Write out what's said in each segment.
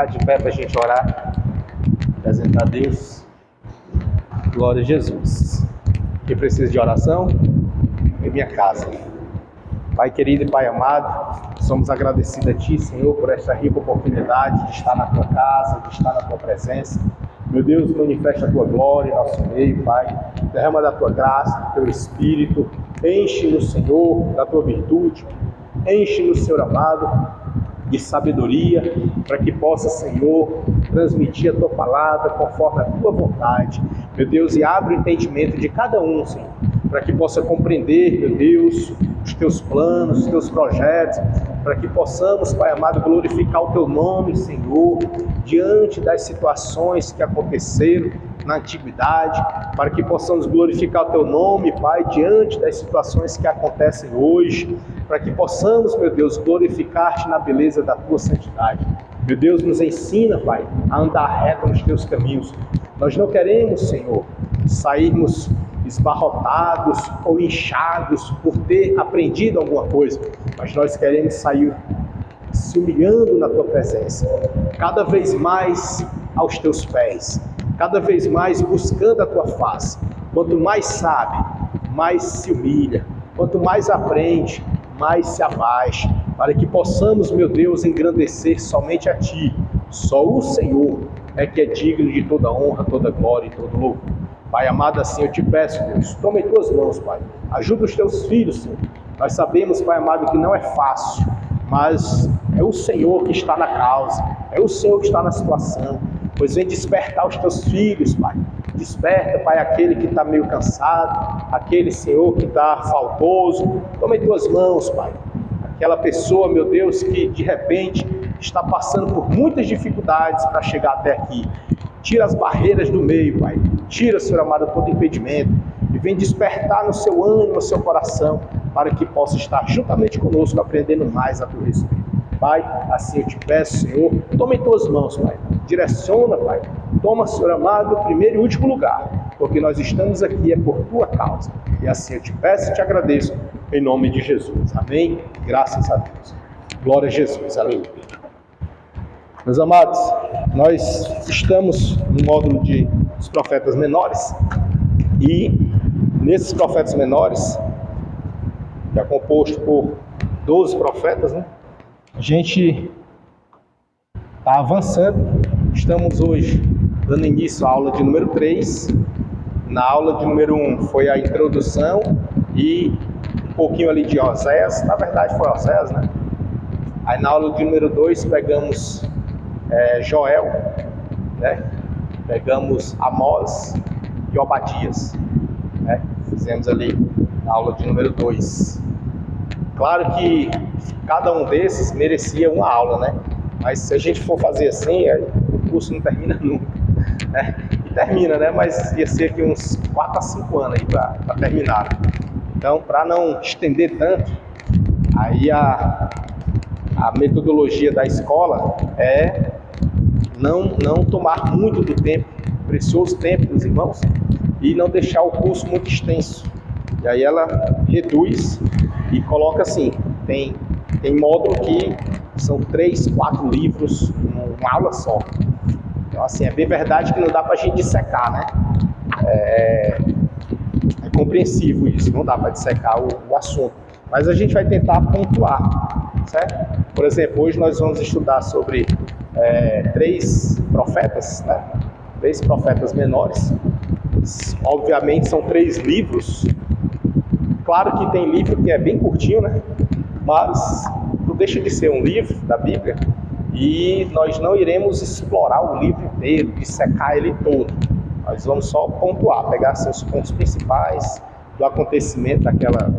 ficar de pé para a gente orar, apresentar a Deus. Glória a Jesus. Quem precisa de oração? Em minha casa. Pai querido e Pai amado, somos agradecidos a Ti, Senhor, por esta rica oportunidade de estar na Tua casa, de estar na Tua presença. Meu Deus, manifesta a Tua glória em nosso meio, Pai. Derrama da Tua graça, do Teu Espírito. Enche-nos, Senhor, da Tua virtude. Enche-nos, Senhor amado, de sabedoria, para que possa, Senhor, transmitir a Tua palavra conforme a Tua vontade. Meu Deus, e abre o entendimento de cada um, Senhor, para que possa compreender, meu Deus, os Teus planos, os Teus projetos, para que possamos, Pai amado, glorificar o Teu nome, Senhor, diante das situações que aconteceram na antiguidade, para que possamos glorificar o Teu nome, Pai, diante das situações que acontecem hoje, para que possamos, meu Deus, glorificar-te na beleza da Tua santidade. Meu Deus, nos ensina, Pai, a andar reto nos Teus caminhos. Nós não queremos, Senhor, sairmos esbarrotados ou inchados por ter aprendido alguma coisa, mas nós queremos sair se humilhando na Tua presença, cada vez mais aos Teus pés, cada vez mais buscando a Tua face. Quanto mais sabe, mais se humilha, quanto mais aprende, mais se abaixa, para que possamos, meu Deus, engrandecer somente a Ti. Só o Senhor é que é digno de toda honra, toda glória e todo louvor. Pai amado, assim eu te peço, Deus, toma em Tuas mãos, Pai. Ajuda os Teus filhos, Senhor. Nós sabemos, Pai amado, que não é fácil, mas é o Senhor que está na causa, é o Senhor que está na situação. Pois vem despertar os Teus filhos, Pai. Desperta, Pai, aquele que está meio cansado, aquele, Senhor, que está faltoso. Toma em Tuas mãos, Pai. Aquela pessoa, meu Deus, que de repente está passando por muitas dificuldades para chegar até aqui. Tira as barreiras do meio, Pai. Tira, Senhor amado, todo impedimento. E vem despertar no seu ânimo, no seu coração, para que possa estar juntamente conosco, aprendendo mais a Teu respeito. Pai, assim eu te peço, Senhor, toma em Tuas mãos, Pai. Direciona, Pai. Toma, Senhor amado, o primeiro e último lugar, porque nós estamos aqui é por Tua causa. E assim eu te peço e te agradeço, em nome de Jesus. Amém? Graças a Deus. Glória a Jesus. Aleluia. Meus amados, nós estamos no módulo dos profetas menores, e nesses profetas menores, que é composto por 12 profetas, né? A gente está avançando. Estamos hoje dando início à aula de número 3. Na aula de número 1 foi a introdução e um pouquinho ali de Oséias. Na verdade foi Oséias, né? Aí na aula de número 2 pegamos Joel, né? Pegamos Amós e Obadias, né? Fizemos ali na aula de número 2. Claro que cada um desses merecia uma aula, né? Mas se a gente for fazer assim, o curso não termina nunca, né? E termina, né? Mas ia ser aqui uns 4 a 5 anos aí para terminar. Então, para não estender tanto, aí a metodologia da escola é não tomar muito do tempo, precioso tempo dos irmãos, e não deixar o curso muito extenso. E aí ela reduz e coloca assim, tem módulo que são 3, 4 livros, uma aula só. Então assim, é bem verdade que não dá para a gente dissecar, né? É compreensível isso, não dá para dissecar o assunto. Mas a gente vai tentar pontuar, certo? Por exemplo, hoje nós vamos estudar sobre 3 profetas, né? 3 profetas menores. Obviamente são 3 livros. Claro que tem livro que é bem curtinho, né? Mas não deixa de ser um livro da Bíblia. E nós não iremos explorar o livro inteiro, dissecar ele todo. Nós vamos só pontuar, pegar assim, os pontos principais do acontecimento daquela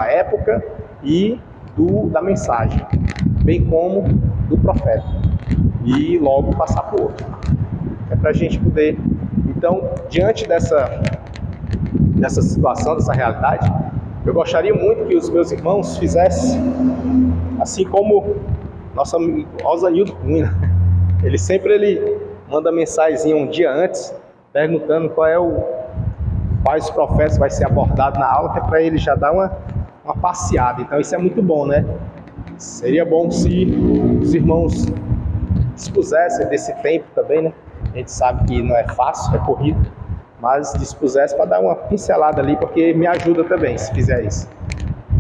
época e da mensagem, bem como do profeta, e logo passar por outro. É para a gente poder, então, diante dessa situação, dessa realidade, eu gostaria muito que os meus irmãos fizessem, assim como nosso amigo Osanildo Cunha. Ele manda mensagem um dia antes, perguntando quais profetas vai ser abordado na aula, que é para ele já dar uma passeada. Então isso é muito bom, né? Seria bom se os irmãos dispusessem desse tempo também, né? A gente sabe que não é fácil, é corrido, mas dispusesse para dar uma pincelada ali, porque me ajuda também se fizer isso.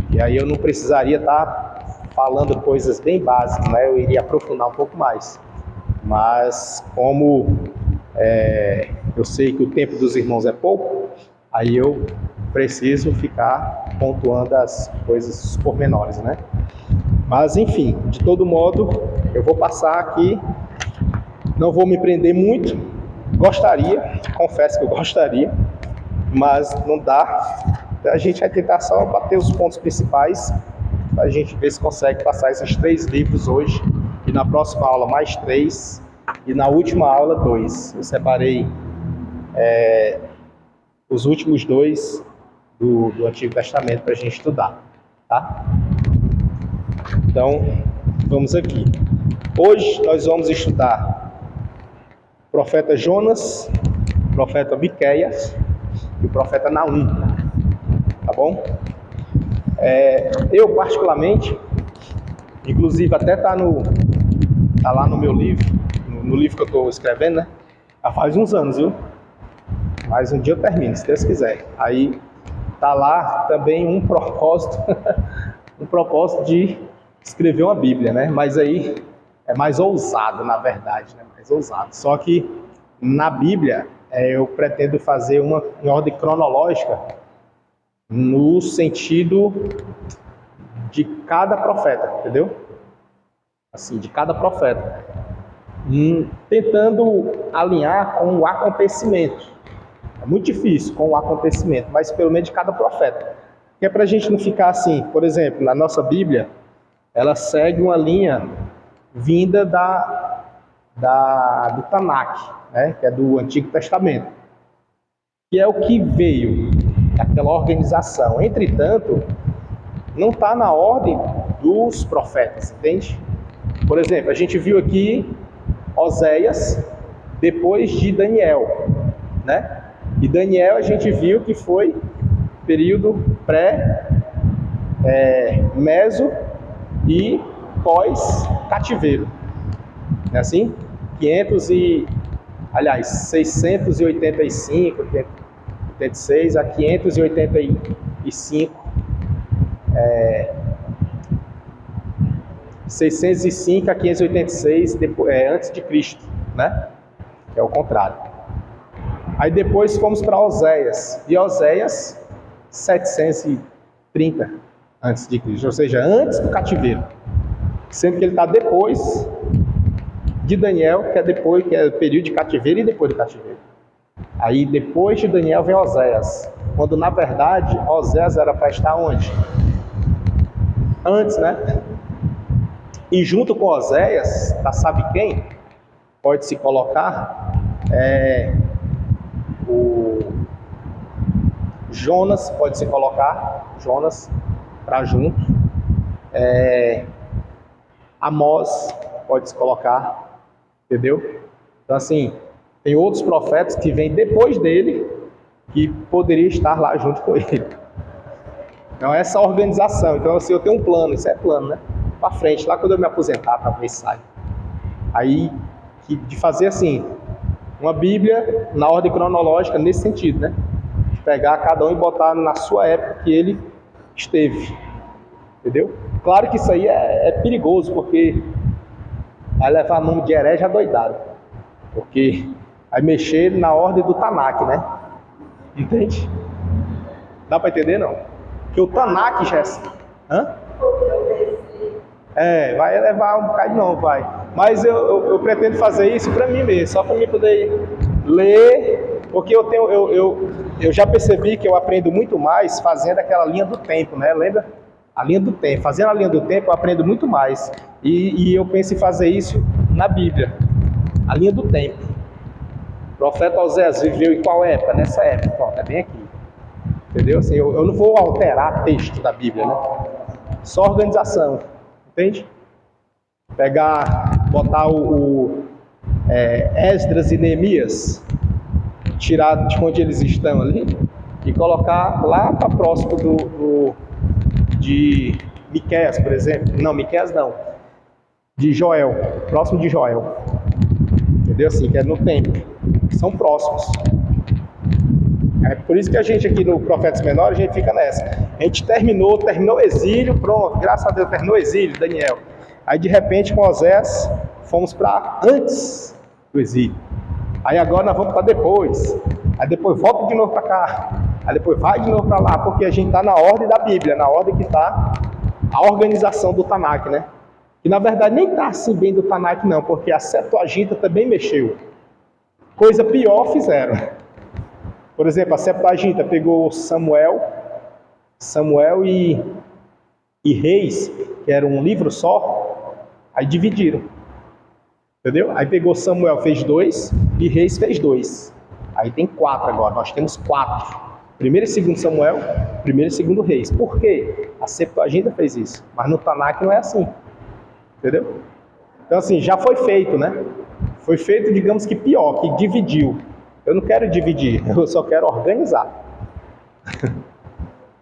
E aí eu não precisaria estar falando coisas bem básicas, né? Eu iria aprofundar um pouco mais. Mas como eu sei que o tempo dos irmãos é pouco, aí eu preciso ficar pontuando as coisas, os pormenores, né? Mas enfim, de todo modo, eu vou passar aqui, não vou me prender muito, gostaria, confesso que eu gostaria, mas não dá. A gente vai tentar só bater os pontos principais, para a gente ver se consegue passar esses 3 livros hoje, e na próxima aula mais 3, e na última aula 2. Eu separei os últimos 2 do Antigo Testamento para a gente estudar, tá? Então, vamos aqui. Hoje nós vamos estudar o profeta Jonas, o profeta Miqueias e o profeta Naum, tá bom? Eu particularmente, inclusive até tá lá no meu livro, no livro que eu estou escrevendo, né? Já faz uns anos, viu? Mas um dia eu termino, se Deus quiser. Aí tá lá também um propósito, um propósito de escrever uma Bíblia, né? Mas aí é mais ousado, na verdade, né? Mais ousado. Só que na Bíblia eu pretendo fazer uma em ordem cronológica no sentido de cada profeta, entendeu? Assim, de cada profeta. Tentando alinhar com o acontecimento. É muito difícil com o acontecimento, mas pelo menos de cada profeta. Que é para a gente não ficar assim, por exemplo, na nossa Bíblia, ela segue uma linha vinda do Tanakh, né? Que é do Antigo Testamento, que é o que veio daquela organização. Entretanto, não está na ordem dos profetas, entende? Por exemplo, a gente viu aqui Oséias depois de Daniel, né? E Daniel a gente viu que foi período meso e pós-cativeiro. Não é assim? 685, 86 a 585, 605 a 586 antes de Cristo, né? É o contrário. Aí depois fomos para Oséias, e Oséias 730 antes de Cristo, ou seja, antes do cativeiro, sendo que ele está depois de Daniel, que é o período de cativeiro e depois do cativeiro. Aí depois de Daniel vem Oséias, quando na verdade Oséias era para estar onde? Antes, né? E junto com Oséias, tá, sabe quem? Pode se colocar o Jonas, pode se colocar Jonas para junto. Amós pode se colocar, entendeu? Então assim, tem outros profetas que vêm depois dele que poderia estar lá junto com ele. Então essa organização, então assim, eu tenho um plano, isso é plano, né? Para frente, lá quando eu me aposentar, talvez saia. Aí, de fazer assim, uma Bíblia na ordem cronológica, nesse sentido, né? De pegar cada um e botar na sua época que ele esteve, entendeu? Claro que isso aí é perigoso, porque vai levar nome de herege adoidado, porque vai mexer na ordem do Tanakh, né? Entende? Dá para entender, não? Porque o Tanakh já é assim. Vai levar um bocado, não, vai. Mas eu pretendo fazer isso para mim mesmo, só para mim poder ler, porque eu já percebi que eu aprendo muito mais fazendo aquela linha do tempo, né? Lembra? A linha do tempo. Fazendo a linha do tempo eu aprendo muito mais. E eu penso em fazer isso na Bíblia. A linha do tempo. O profeta Oséias viveu em qual época? Nessa época. Pronto, é bem aqui. Entendeu? Assim, eu não vou alterar texto da Bíblia, né? Só organização. Entende? Botar Esdras e Neemias, tirar de onde eles estão ali, e colocar lá para próximo de Miqueias, por exemplo. Não, Miqueias não. De Joel, próximo de Joel. Entendeu? Assim, que é no templo. São próximos. É por isso que a gente aqui no Profetas Menores, a gente fica nessa. A gente terminou o exílio, pronto, graças a Deus terminou o exílio, Daniel. Aí de repente com Osés, fomos para antes do exílio. Aí agora nós vamos para depois. Aí depois volta de novo para cá. Aí depois vai de novo para lá, porque a gente está na ordem da Bíblia, na ordem que está a organização do Tanakh, né? E na verdade nem está assim bem do Tanakh não, porque a Septuaginta também mexeu. Coisa pior fizeram. Por exemplo, a Septuaginta pegou Samuel e Reis, que era um livro só, aí dividiram. Entendeu? Aí pegou Samuel, fez 2, e Reis fez 2. Aí tem 4 agora, nós temos 4. Primeiro e segundo Samuel, primeiro e segundo Reis. Por quê? A Septuaginta fez isso, mas no Tanakh não é assim. Entendeu? Então assim, já foi feito, né? Foi feito, digamos que pior, que dividiu. Eu não quero dividir, eu só quero organizar.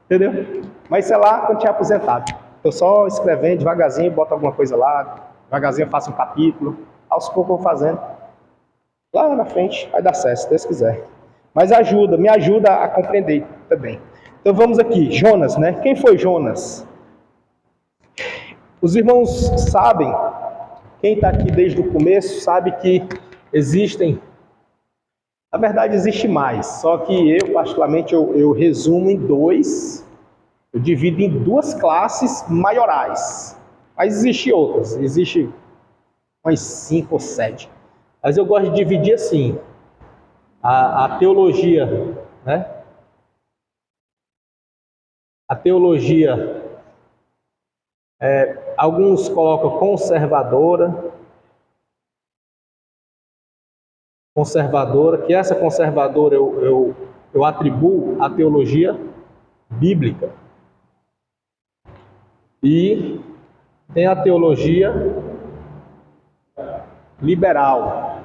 Entendeu? Mas sei lá, quando tinha aposentado. Eu só escrevendo devagarzinho, boto alguma coisa lá, devagarzinho eu faço um capítulo, aos poucos eu vou fazendo. Lá na frente vai dar certo, se Deus quiser. Mas me ajuda a compreender também. Então vamos aqui, Jonas, né? Quem foi Jonas? Os irmãos sabem, quem está aqui desde o começo sabe que existem. Na verdade, existe mais, só que eu, particularmente, eu resumo em 2, eu divido em 2 classes maiorais. Mas existe outras, existe umas 5 ou 7. Mas eu gosto de dividir assim, a teologia, né? A teologia, alguns colocam conservadora, que essa conservadora eu atribuo à teologia bíblica. E tem a teologia liberal,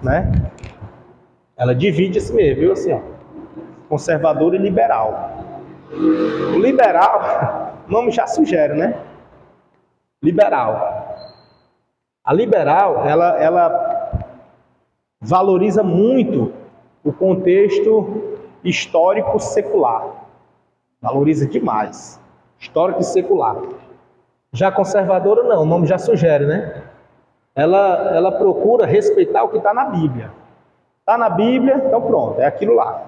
né? Ela divide assim mesmo, viu? Assim, ó, conservador e liberal. O liberal, o nome já sugere, né? Liberal. A liberal, ela valoriza muito o contexto histórico secular. Valoriza demais. Histórico e secular. Já a conservadora não, o nome já sugere, né? Ela procura respeitar o que está na Bíblia. Está na Bíblia, então pronto, é aquilo lá.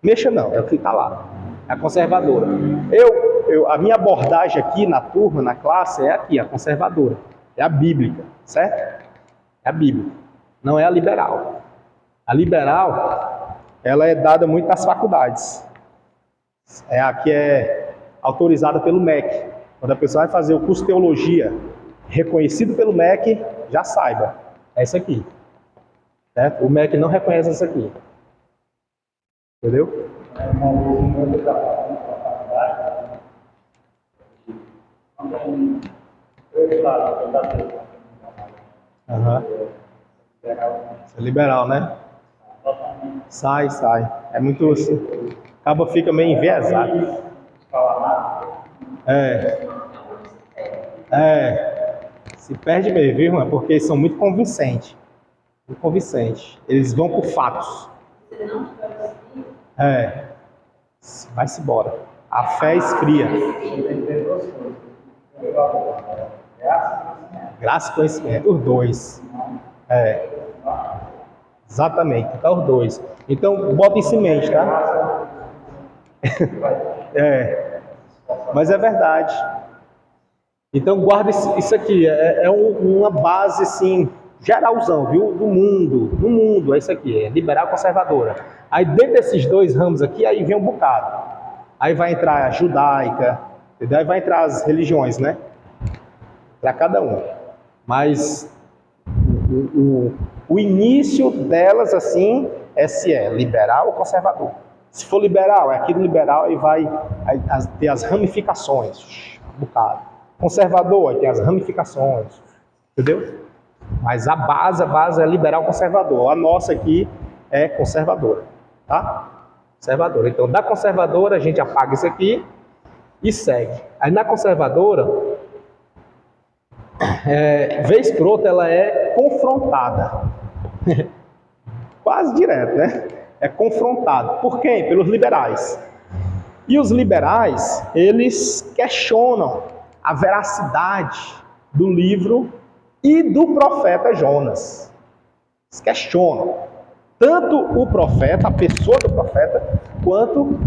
Mexa não, é o que está lá. É a conservadora. A minha abordagem aqui na turma, na classe, é aqui, a conservadora. É a bíblica, certo? É a bíblica. Não é a liberal. A liberal, ela é dada muito nas faculdades. É a que é autorizada pelo MEC. Quando a pessoa vai fazer o curso de teologia reconhecido pelo MEC, já saiba. É isso aqui. Certo? O MEC não reconhece isso aqui. Entendeu? Uhum. É liberal, né? Sai. É muito assim. Acaba fica meio enviesado. Se perde mesmo, viu, irmão? Porque eles são muito convincentes. Muito convincentes. Eles vão por fatos. Vai-se embora. A fé esfria. Graça e conhecimento, os 2. Exatamente, tá os 2. Então, bota isso em mente, tá? Mas é verdade. Então, guarda isso aqui. Uma base, assim, geralzão, viu? Do mundo, é isso aqui. É liberal conservadora. Aí, dentro desses 2 ramos aqui, aí vem um bocado. Aí vai entrar a judaica, entendeu? Aí vai entrar as religiões, né? Para cada um. Mas o início delas, assim, se é liberal ou conservador. Se for liberal, é aquilo liberal, aí vai ter as ramificações, um bocado. Conservador, aí tem as ramificações, entendeu? Mas a base é liberal conservador. A nossa aqui é conservadora, tá? Conservadora. Então, da conservadora, a gente apaga isso aqui e segue. Aí na conservadora, vez por outra, ela é confrontada. Quase direto, né? É confrontada. Por quem? Pelos liberais. E os liberais, eles questionam a veracidade do livro e do profeta Jonas. Eles questionam tanto o profeta, a pessoa do profeta, quanto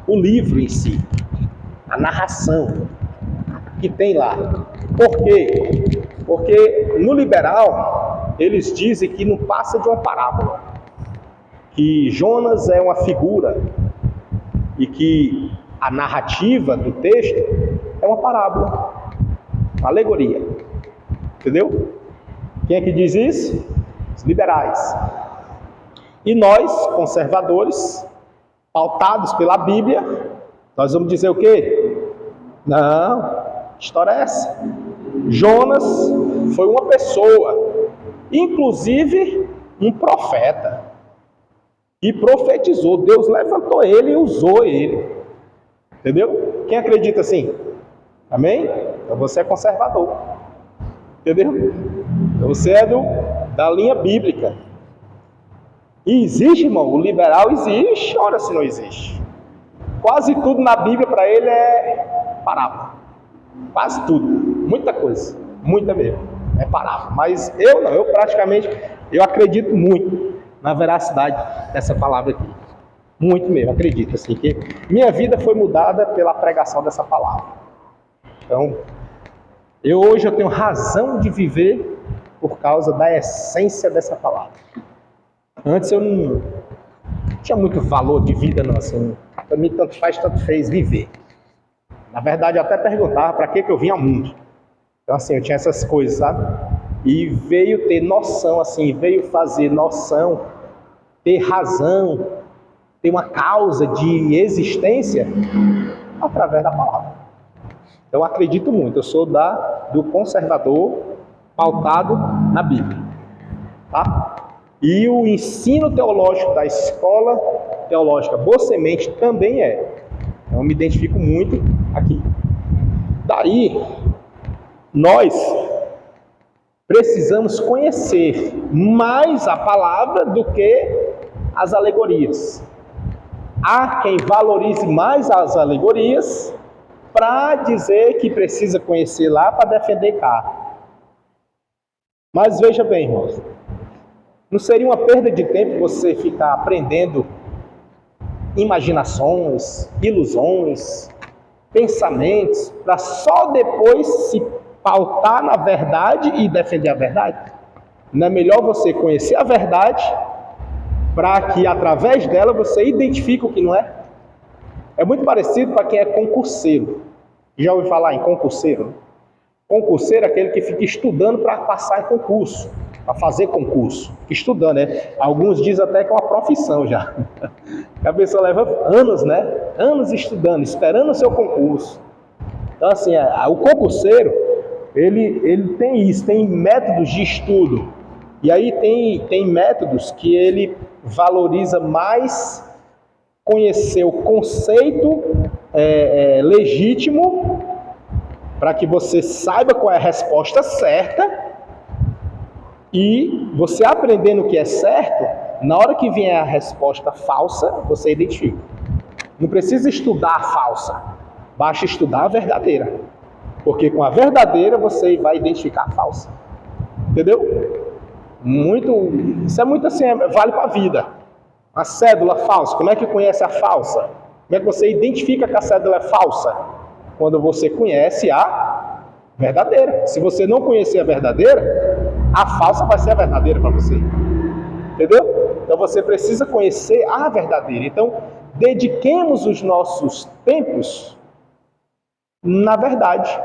o livro em si, a narração que tem lá. Por quê? Porque no liberal, eles dizem que não passa de uma parábola, que Jonas é uma figura e que a narrativa do texto é uma parábola, uma alegoria. Entendeu? Quem é que diz isso? Os liberais. E nós, conservadores, pautados pela Bíblia, nós vamos dizer o quê? Não, história é essa. Jonas foi uma pessoa, inclusive um profeta, e profetizou. Deus levantou ele e usou ele. Entendeu? Quem acredita assim? Amém? Então você é conservador. Entendeu? Então você é da linha bíblica. E existe, irmão, o liberal existe, ora se não existe. Quase tudo na Bíblia para ele é parábola. Quase tudo. Muita coisa. Muita mesmo. É parábola. Mas eu não, eu acredito muito na veracidade dessa palavra aqui. Muito mesmo, acredito. Assim, que minha vida foi mudada pela pregação dessa palavra. Então, hoje eu tenho razão de viver por causa da essência dessa palavra. Antes eu não tinha muito valor de vida, não. Assim, para mim, tanto faz, tanto fez viver. Na verdade, eu até perguntava para que eu vim ao mundo. Então, assim, eu tinha essas coisas, sabe? E veio ter noção, assim, veio fazer noção, ter razão, ter uma causa de existência através da palavra. Eu acredito muito, eu sou do conservador pautado na Bíblia. Tá? E o ensino teológico da Escola Teológica Boa Semente também é. Eu me identifico muito aqui. Daí, nós precisamos conhecer mais a palavra do que as alegorias. Há quem valorize mais as alegorias para dizer que precisa conhecer lá para defender cá. Mas veja bem, irmãos, não seria uma perda de tempo você ficar aprendendo imaginações, ilusões, pensamentos, para só depois se pautar na verdade e defender a verdade? Não é melhor você conhecer a verdade para que através dela você identifique o que não é? É muito parecido para quem é concurseiro. Já ouviu falar em concurseiro? Concurseiro é aquele que fica estudando para passar em concurso, para fazer concurso. Fica estudando, né? Alguns dizem até que é uma profissão já. A pessoa leva anos, né? Anos estudando, esperando o seu concurso. Então, assim, o concurseiro, ele tem isso, tem métodos de estudo. E aí tem métodos que ele valoriza mais conhecer o conceito legítimo, para que você saiba qual é a resposta certa, e você aprendendo o que é certo, na hora que vier a resposta falsa, você identifica. Não precisa estudar a falsa, basta estudar a verdadeira, porque com a verdadeira você vai identificar a falsa. Entendeu? Isso é muito assim, vale para a vida. A cédula falsa, como é que conhece a falsa? Como é que você identifica que a cédula é falsa? Quando você conhece a verdadeira. Se você não conhecer a verdadeira, a falsa vai ser a verdadeira para você. Entendeu? Então você precisa conhecer a verdadeira. Então, dediquemos os nossos tempos na verdade,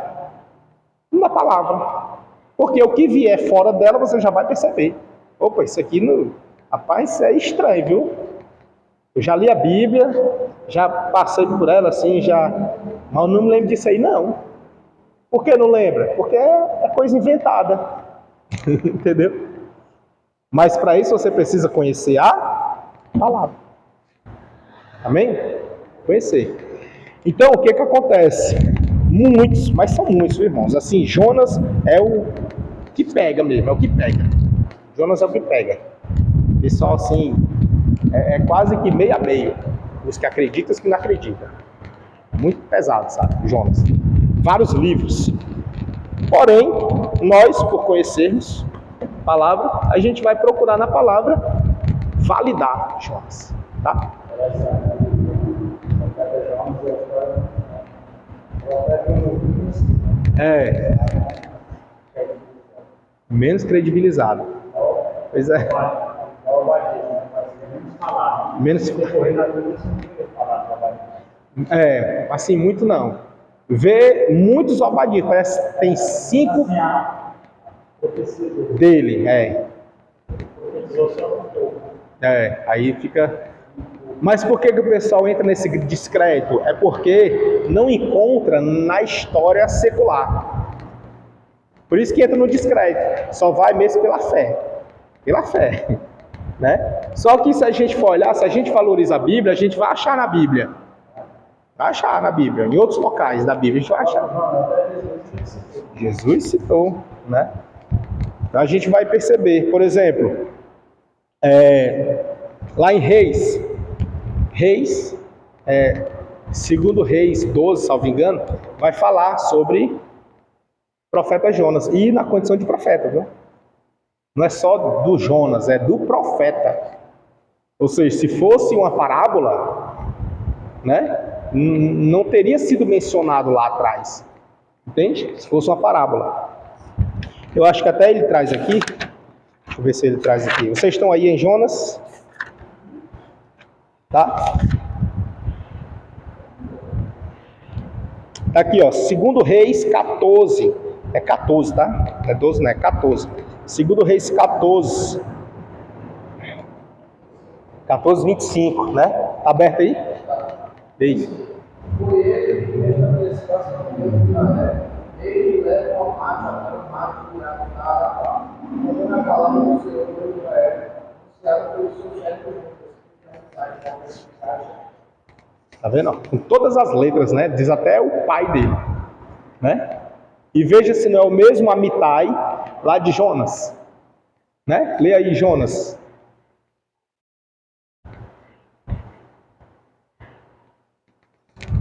na palavra. Porque o que vier fora dela, você já vai perceber. Opa, isso aqui não... Rapaz, isso é estranho, viu? Eu já li a Bíblia, já passei por ela assim, mas eu não me lembro disso aí, não. Por que não lembra? Porque é coisa inventada. Entendeu? Mas para isso você precisa conhecer a palavra. Amém? Conhecer. Então, o que acontece? Muitos, mas são muitos, irmãos. Assim, Jonas é o que pega mesmo, é o que pega. Jonas é o que pega. Pessoal, assim, é quase que meio a meio. Os que acreditam e os que não acreditam. Muito pesado, sabe, Jonas. Vários livros. Porém, nós, por conhecermos a palavra, a gente vai procurar na palavra validar Jonas, tá? É. Menos credibilizado. Pois é. Menos. É, assim, muito não. Vê muitos Obadias, parece que tem 5 dele, aí fica. Mas por que o pessoal entra nesse descrédito? É porque não encontra na história secular. Por isso que entra no descrédito. Só vai mesmo pela fé. Pela fé. Né? Só que se a gente for olhar, se a gente valoriza a Bíblia, a gente vai achar na Bíblia. Vai achar na Bíblia. Em outros locais da Bíblia a gente vai achar. Jesus citou, né? Então a gente vai perceber. Por exemplo, lá em Reis, segundo Reis 12, salvo engano, vai falar sobre o profeta Jonas. E na condição de profeta, viu? Não é só do Jonas, é do profeta. Ou seja, se fosse uma parábola, né, não teria sido mencionado lá atrás. Entende? Se fosse uma parábola. Eu acho que até ele traz aqui. Deixa eu ver se ele traz aqui. Vocês estão aí em Jonas? Tá? Tá aqui, ó. 2 Reis 14. É 14, tá? É 12, não é 14. 2 Reis 14. 14, 25, né? Tá aberto aí? Isso. Ele leva uma marcha para o mar de Irapuá, mandando a palavra do Senhor de Israel, anunciada pelos seus chefes. Tá vendo? Com todas as letras, né? Diz até o pai dele, né? E veja se não é o mesmo Amitai lá de Jonas, né? Lê aí Jonas.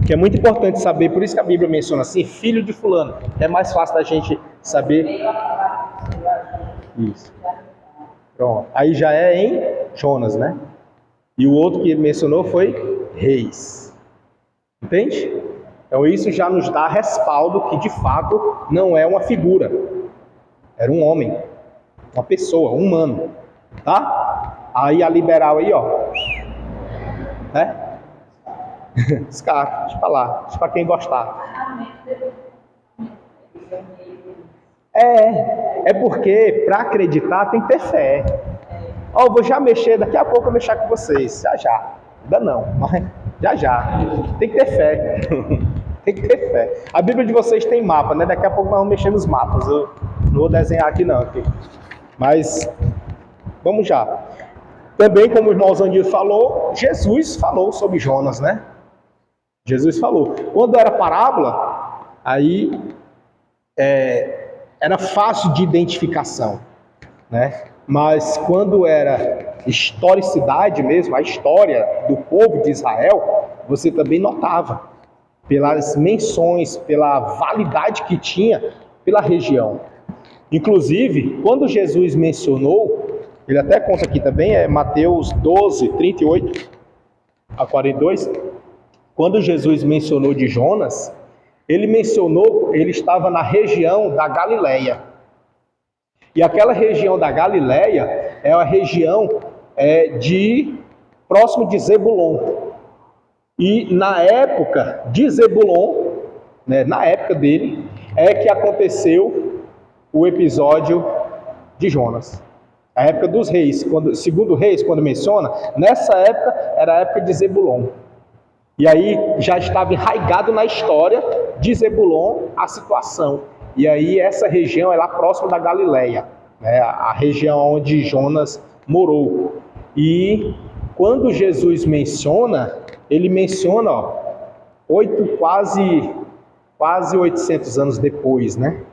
Que é muito importante saber, por isso que a Bíblia menciona assim, filho de fulano. É mais fácil da gente saber. Isso. Pronto. Aí já é em Jonas, né? E o outro que ele mencionou foi Reis. Entende? Então isso já nos dá respaldo que de fato não é uma figura. Era um homem, uma pessoa, um humano. Tá? Aí a liberal aí, ó. Né? Descarta, deixa pra lá, deixa pra quem gostar. É porque pra acreditar tem que ter fé. Ó, eu vou já mexer, daqui a pouco eu vou mexer com vocês, já. Ainda não, mas já. Tem que ter fé. Tem que ter fé. A Bíblia de vocês tem mapa, né? Daqui a pouco nós vamos mexer nos mapas. Eu não vou desenhar aqui não. Mas, vamos já. Também, como o irmão Zandir falou, Jesus falou sobre Jonas, né? Jesus falou. Quando era parábola, aí era fácil de identificação, né? Mas quando era historicidade mesmo, a história do povo de Israel, você também notava pelas menções, pela validade que tinha pela região. Inclusive, quando Jesus mencionou, ele até conta aqui também, é Mateus 12, 38 a 42, quando Jesus mencionou de Jonas, ele mencionou, ele estava na região da Galileia. E aquela região da Galileia é a região próximo de Zebulon. E na época de Zebulon, né, na época dele, é que aconteceu o episódio de Jonas. A época dos reis, segundo Reis, quando menciona, nessa época era a época de Zebulon. E aí já estava enraizado na história de Zebulon a situação. E aí essa região é lá próximo da Galileia, né, a região onde Jonas morou. E quando Jesus menciona, ele menciona quase 800 anos depois, né?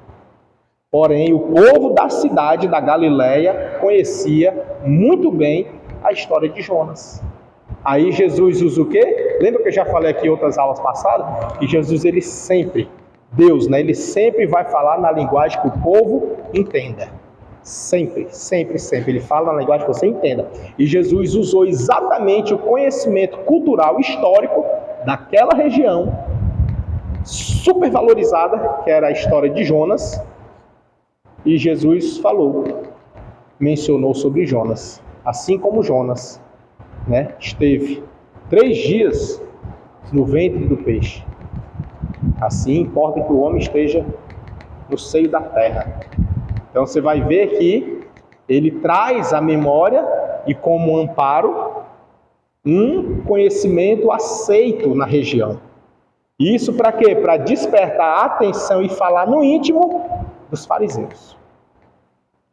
Porém, o povo da cidade da Galileia conhecia muito bem a história de Jonas. Aí Jesus usa o quê? Lembra que eu já falei aqui em outras aulas passadas? Que Jesus, ele sempre, Deus, né? Ele sempre vai falar na linguagem que o povo entenda. Sempre, sempre, sempre. Ele fala na linguagem que você entenda. E Jesus usou exatamente o conhecimento cultural histórico daquela região super valorizada, que era a história de Jonas. E Jesus mencionou sobre Jonas. Assim como Jonas, né, esteve 3 dias no ventre do peixe. Assim importa que o homem esteja no seio da terra. Então você vai ver que ele traz à memória e como amparo um conhecimento aceito na região. Isso para quê? Para despertar a atenção e falar no íntimo dos fariseus.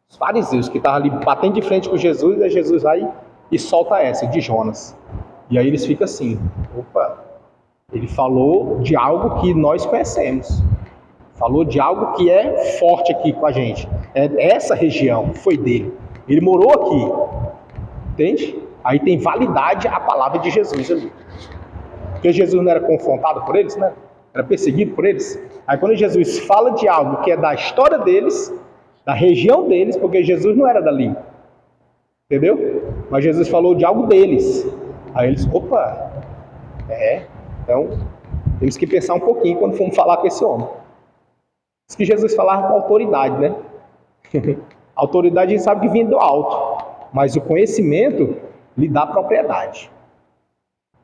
Os fariseus que estavam ali batendo de frente com Jesus, aí Jesus vai e solta essa de Jonas. E aí eles ficam assim, opa, ele falou de algo que nós conhecemos. Falou de algo que é forte aqui com a gente. Essa região foi dele. Ele morou aqui. Entende? Aí tem validade a palavra de Jesus ali. Porque Jesus não era confrontado por eles, né? Era perseguido por eles. Aí quando Jesus fala de algo que é da história deles, da região deles, porque Jesus não era dali. Entendeu? Mas Jesus falou de algo deles. Aí eles, opa, então temos que pensar um pouquinho quando formos falar com esse homem. Diz que Jesus falava com autoridade, né? A autoridade a gente sabe que vinha do alto, mas o conhecimento lhe dá propriedade.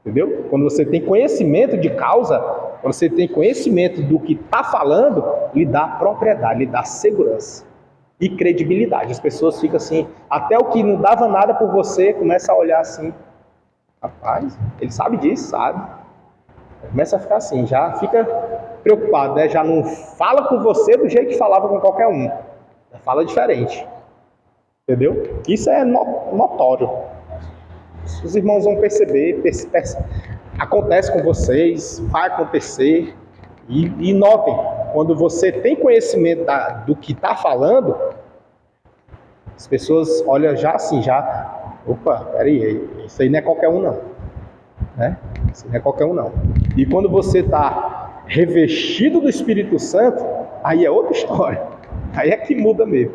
Entendeu? Quando você tem conhecimento de causa, quando você tem conhecimento do que está falando, lhe dá propriedade, lhe dá segurança e credibilidade. As pessoas ficam assim, até o que não dava nada por você, começa a olhar assim, rapaz, ele sabe disso, sabe? Começa a ficar assim, já fica preocupado, né? Já não fala com você do jeito que falava com qualquer um. Já fala diferente. Entendeu? Isso é notório. Os irmãos vão perceber, acontece com vocês, vai acontecer. E notem, quando você tem conhecimento do que está falando, as pessoas olham já assim, opa, peraí, isso aí não é qualquer um não. Né? Isso não é qualquer um não. E quando você está revestido do Espírito Santo, aí é outra história. Aí é que muda mesmo.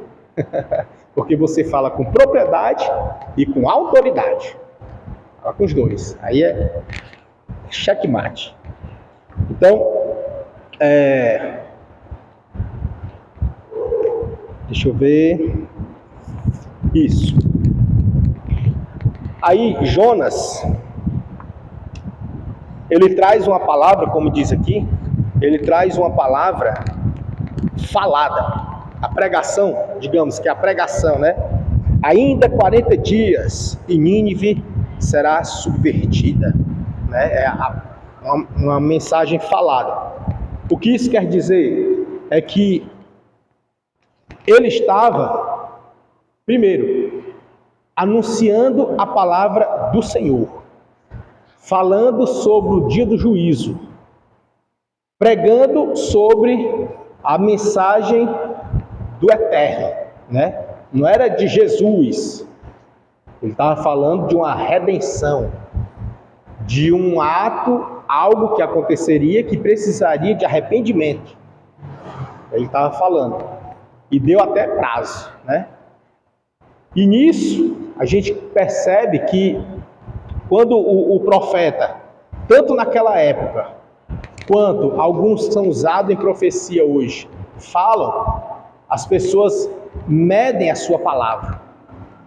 Porque você fala com propriedade e com autoridade. Fala com os dois. Aí é checkmate. Então, deixa eu ver. Isso. Aí, Jonas, ele traz uma palavra, como diz aqui, ele traz uma palavra falada. A pregação, digamos que a pregação, né? Ainda 40 dias e Nínive será subvertida. Né? É uma mensagem falada. O que isso quer dizer? É que ele estava, primeiro, anunciando a palavra do Senhor, falando sobre o dia do juízo, pregando sobre a mensagem do eterno, né? Não era de Jesus, ele estava falando de uma redenção, de um ato, algo que aconteceria que precisaria de arrependimento. Ele estava falando, e deu até prazo, né? E nisso a gente percebe que quando o profeta, tanto naquela época, quanto alguns são usados em profecia hoje, falam, as pessoas medem a sua palavra.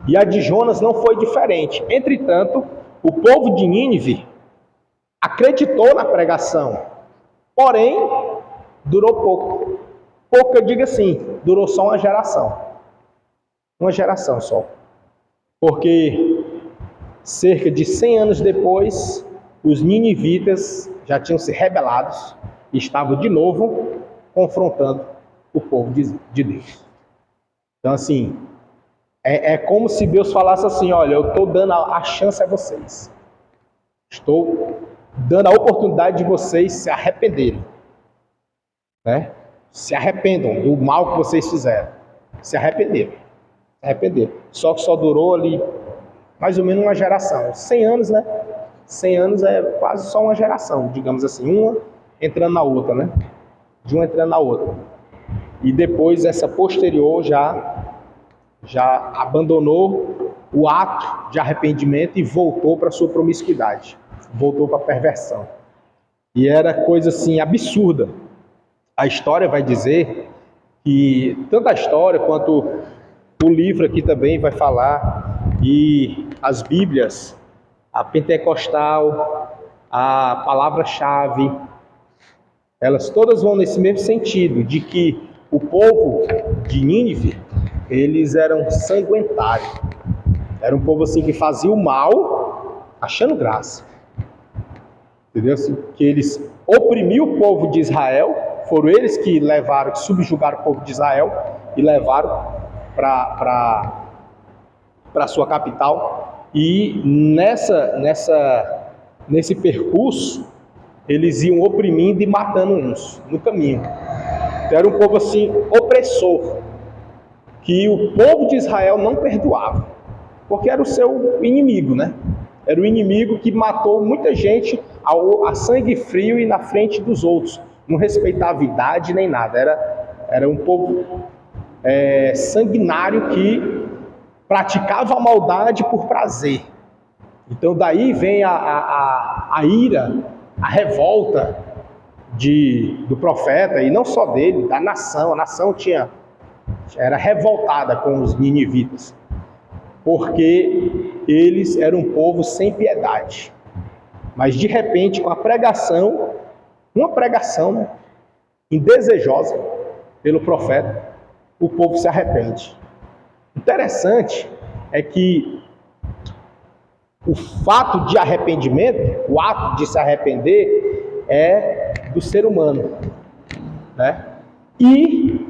E a de Jonas não foi diferente. Entretanto, o povo de Nínive acreditou na pregação. Porém, durou pouco. Pouco, eu digo assim, durou só uma geração. Uma geração só. Porque cerca de 100 anos depois, os ninivitas já tinham se rebelados e estavam de novo confrontando o povo de Deus. Então, assim, é como se Deus falasse assim, olha, eu estou dando a chance a vocês. Estou dando a oportunidade de vocês se arrependerem, né? Se arrependam do mal que vocês fizeram. Se arrependeram. Se arrependeram. Só que só durou ali mais ou menos uma geração. 100 anos, né? 100 anos é quase só uma geração, digamos assim. Uma entrando na outra, né? De uma entrando na outra. E depois essa posterior já abandonou o ato de arrependimento e voltou para sua promiscuidade. Voltou para a perversão. E era coisa assim absurda. A história vai dizer que, tanto a história quanto o livro aqui também vai falar, e as Bíblias, a pentecostal, a palavra-chave, elas todas vão nesse mesmo sentido, de que o povo de Nínive, eles eram sanguentários. Era um povo assim que fazia o mal achando graça. Entendeu? Assim, que eles oprimiam o povo de Israel, foram eles que levaram, que subjugaram o povo de Israel e levaram para sua capital. E nesse percurso, eles iam oprimindo e matando uns no caminho. Então, era um povo assim, opressor, que o povo de Israel não perdoava, porque era o seu inimigo, né? Era o inimigo que matou muita gente a sangue frio e na frente dos outros. Não respeitava a idade nem nada. Era um povo sanguinário que praticava a maldade por prazer. Então daí vem a ira, a revolta do profeta, e não só dele, da nação. A nação era revoltada com os ninivitas, porque eles eram um povo sem piedade. Mas de repente, com a pregação, uma pregação, né, indesejosa pelo profeta, o povo se arrepende. Interessante é que o fato de arrependimento, o ato de se arrepender, é do ser humano, né? E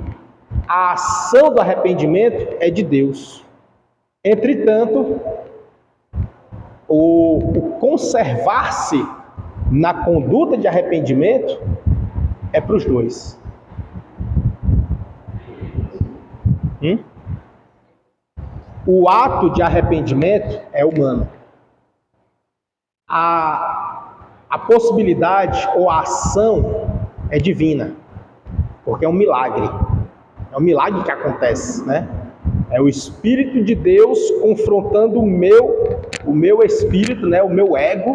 a ação do arrependimento é de Deus. Entretanto, o conservar-se na conduta de arrependimento é para os dois. O ato de arrependimento é humano. A possibilidade ou a ação é divina, porque é um milagre. É um milagre que acontece, né? É o Espírito de Deus confrontando o meu espírito, né? O meu ego,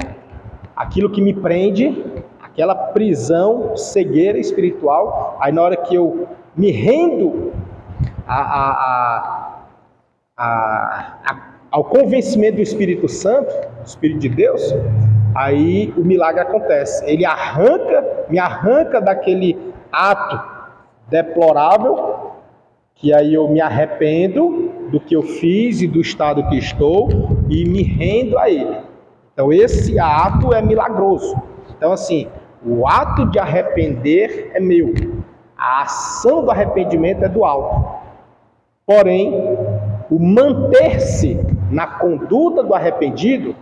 aquilo que me prende, aquela prisão, cegueira espiritual. Aí na hora que eu me rendo ao convencimento do Espírito Santo, do Espírito de Deus, aí o milagre acontece. Ele me arranca daquele ato deplorável, que aí eu me arrependo do que eu fiz e do estado que estou e me rendo a ele. Então esse ato é milagroso. Então assim, o ato de arrepender é meu. A ação do arrependimento é do alto. Porém, o manter-se na conduta do arrependido,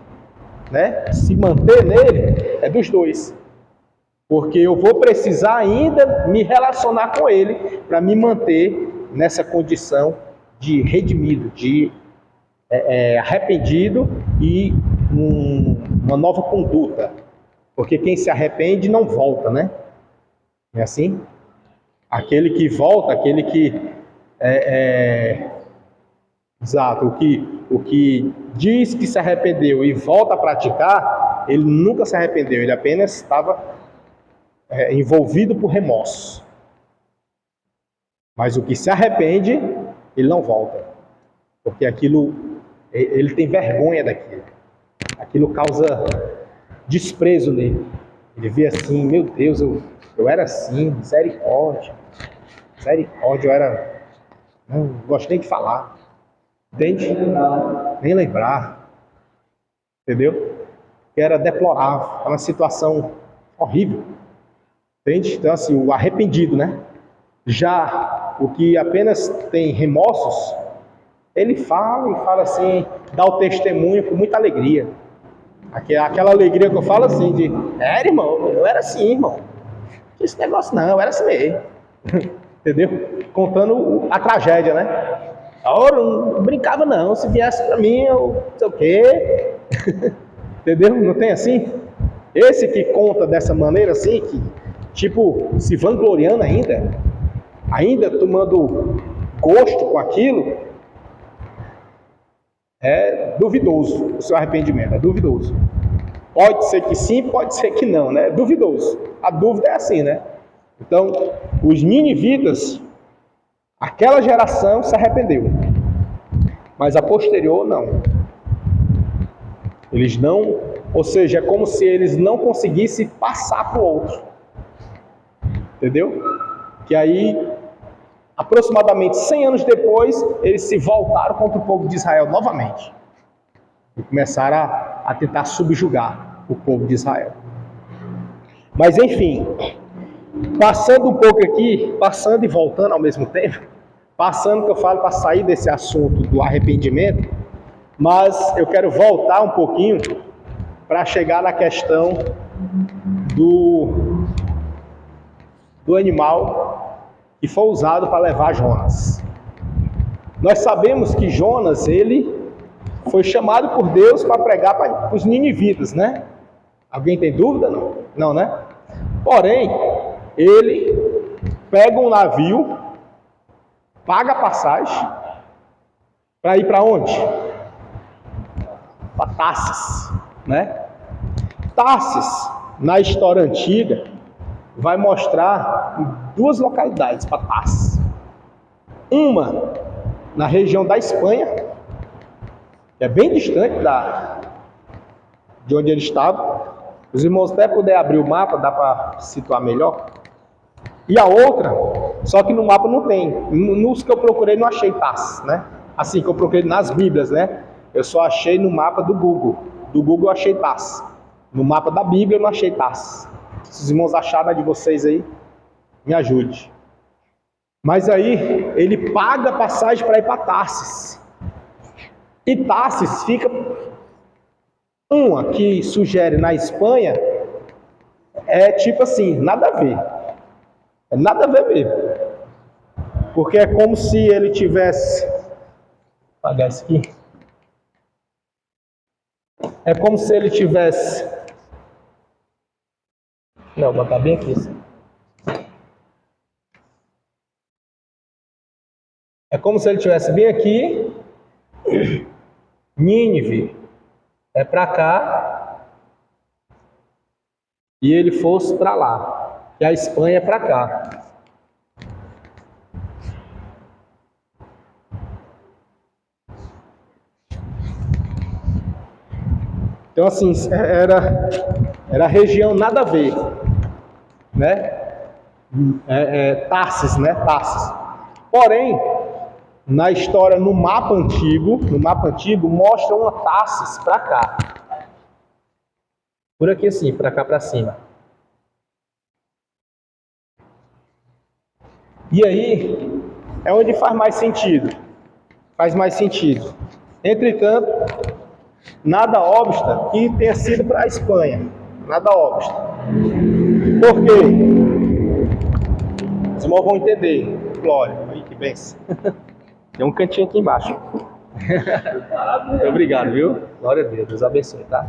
né, se manter nele, é dos dois. Porque eu vou precisar ainda me relacionar com ele para me manter nessa condição de redimido, de arrependido e uma nova conduta. Porque quem se arrepende não volta, né? Não é assim? Aquele que volta, aquele que exato, o que diz que se arrependeu e volta a praticar, ele nunca se arrependeu, ele apenas estava envolvido por remorso. Mas o que se arrepende, ele não volta, porque aquilo, ele tem vergonha daquilo, aquilo causa desprezo nele. Ele vê assim, meu Deus, eu era assim, misericórdia, eu era, não gosto nem de falar, entende? Nem lembrar, entendeu? Era deplorável, era uma situação horrível, entende? Então assim, o arrependido, né? Já o que apenas tem remorsos, ele fala assim, dá o testemunho com muita alegria. Aquela alegria que eu falo assim, irmão, eu era assim, irmão. Esse negócio não, eu era assim mesmo. Entendeu? Contando a tragédia, né? Eu não brincava não, se viesse pra mim, eu não sei o quê. Entendeu? Não tem assim? Esse que conta dessa maneira assim, que tipo, se vangloriando ainda tomando gosto com aquilo, é duvidoso o seu arrependimento, é duvidoso. Pode ser que sim, pode ser que não, né? É duvidoso. A dúvida é assim, né? Então, os ninivitas, aquela geração se arrependeu, mas a posterior não. Eles não, ou seja, é como se eles não conseguissem passar para o outro. Entendeu? Que aí, aproximadamente 100 anos depois, eles se voltaram contra o povo de Israel novamente. E começaram a tentar subjugar o povo de Israel. Mas enfim, passando um pouco aqui, passando e voltando ao mesmo tempo, passando que eu falo para sair desse assunto do arrependimento, mas eu quero voltar um pouquinho para chegar na questão do animal que foi usado para levar Jonas. Nós sabemos que Jonas, ele foi chamado por Deus para pregar para os ninivitas, né? Alguém tem dúvida? Não? Não, né? Porém, ele pega um navio, paga a passagem, para ir para onde? Para Tarsis, né? Tarsis, na história antiga, vai mostrar duas localidades para Tarsis. Uma na região da Espanha, que é bem distante de onde ele estava. Os irmãos até puderem abrir o mapa, dá para situar melhor. E a outra, só que no mapa não tem. Nos que eu procurei não achei Tarsis, né? Assim que eu procurei nas Bíblias, né? Eu só achei no mapa do Google. Do Google eu achei Tarsis. No mapa da Bíblia eu não achei Tarsis. Se os irmãos acharam a de vocês aí, me ajude. Mas aí ele paga a passagem para ir para Tarsis. E Tarsis fica... Uma que sugere na Espanha é tipo assim, nada a ver. É nada a ver mesmo. Porque é como se ele tivesse... Vou apagar isso aqui. É como se ele tivesse... Não, vou botar bem aqui. É como se ele estivesse bem aqui. Nínive é para cá. E ele fosse para lá. E a Espanha é para cá. Então assim, era região nada a ver, né? Tarsis, né? Tarsis. Porém, na história, no mapa antigo mostra uma Tarsis para cá. Por aqui assim, para cá para cima. E aí é onde faz mais sentido. Faz mais sentido. Entretanto, nada obsta que tenha sido para a Espanha. Nada obsta. Por quê? Os irmãos vão entender. Glória. Aí que benção. Tem um cantinho aqui embaixo. Muito obrigado, viu? Glória a Deus. Deus abençoe, tá?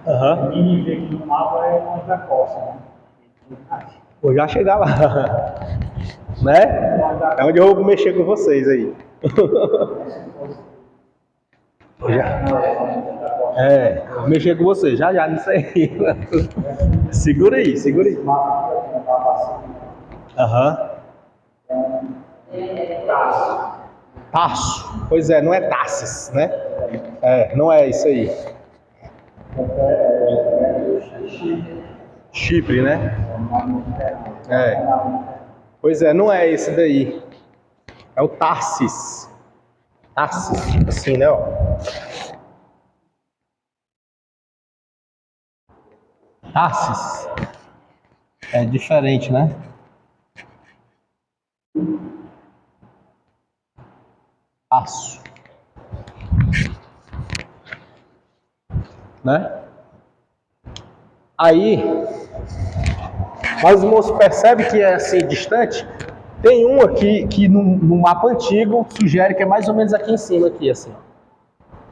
Aham. Nínive aqui no mapa é uma precoce, né? Vou já chegar lá. Né? É onde eu vou mexer com vocês aí. Vou mexer com vocês já nisso aí. Segura aí. Aham. Tarso. Pois é, não é Tarsis, né? Não é isso aí. Chipre, né? Pois é, não é esse daí. É o Tarsis. Tarsis, assim, né? Ó. Tarsis. É diferente, né? Tarso. Né? Aí, mas o moço percebe que é assim distante. Tem um aqui que no mapa antigo sugere que é mais ou menos aqui em cima, aqui assim, ó.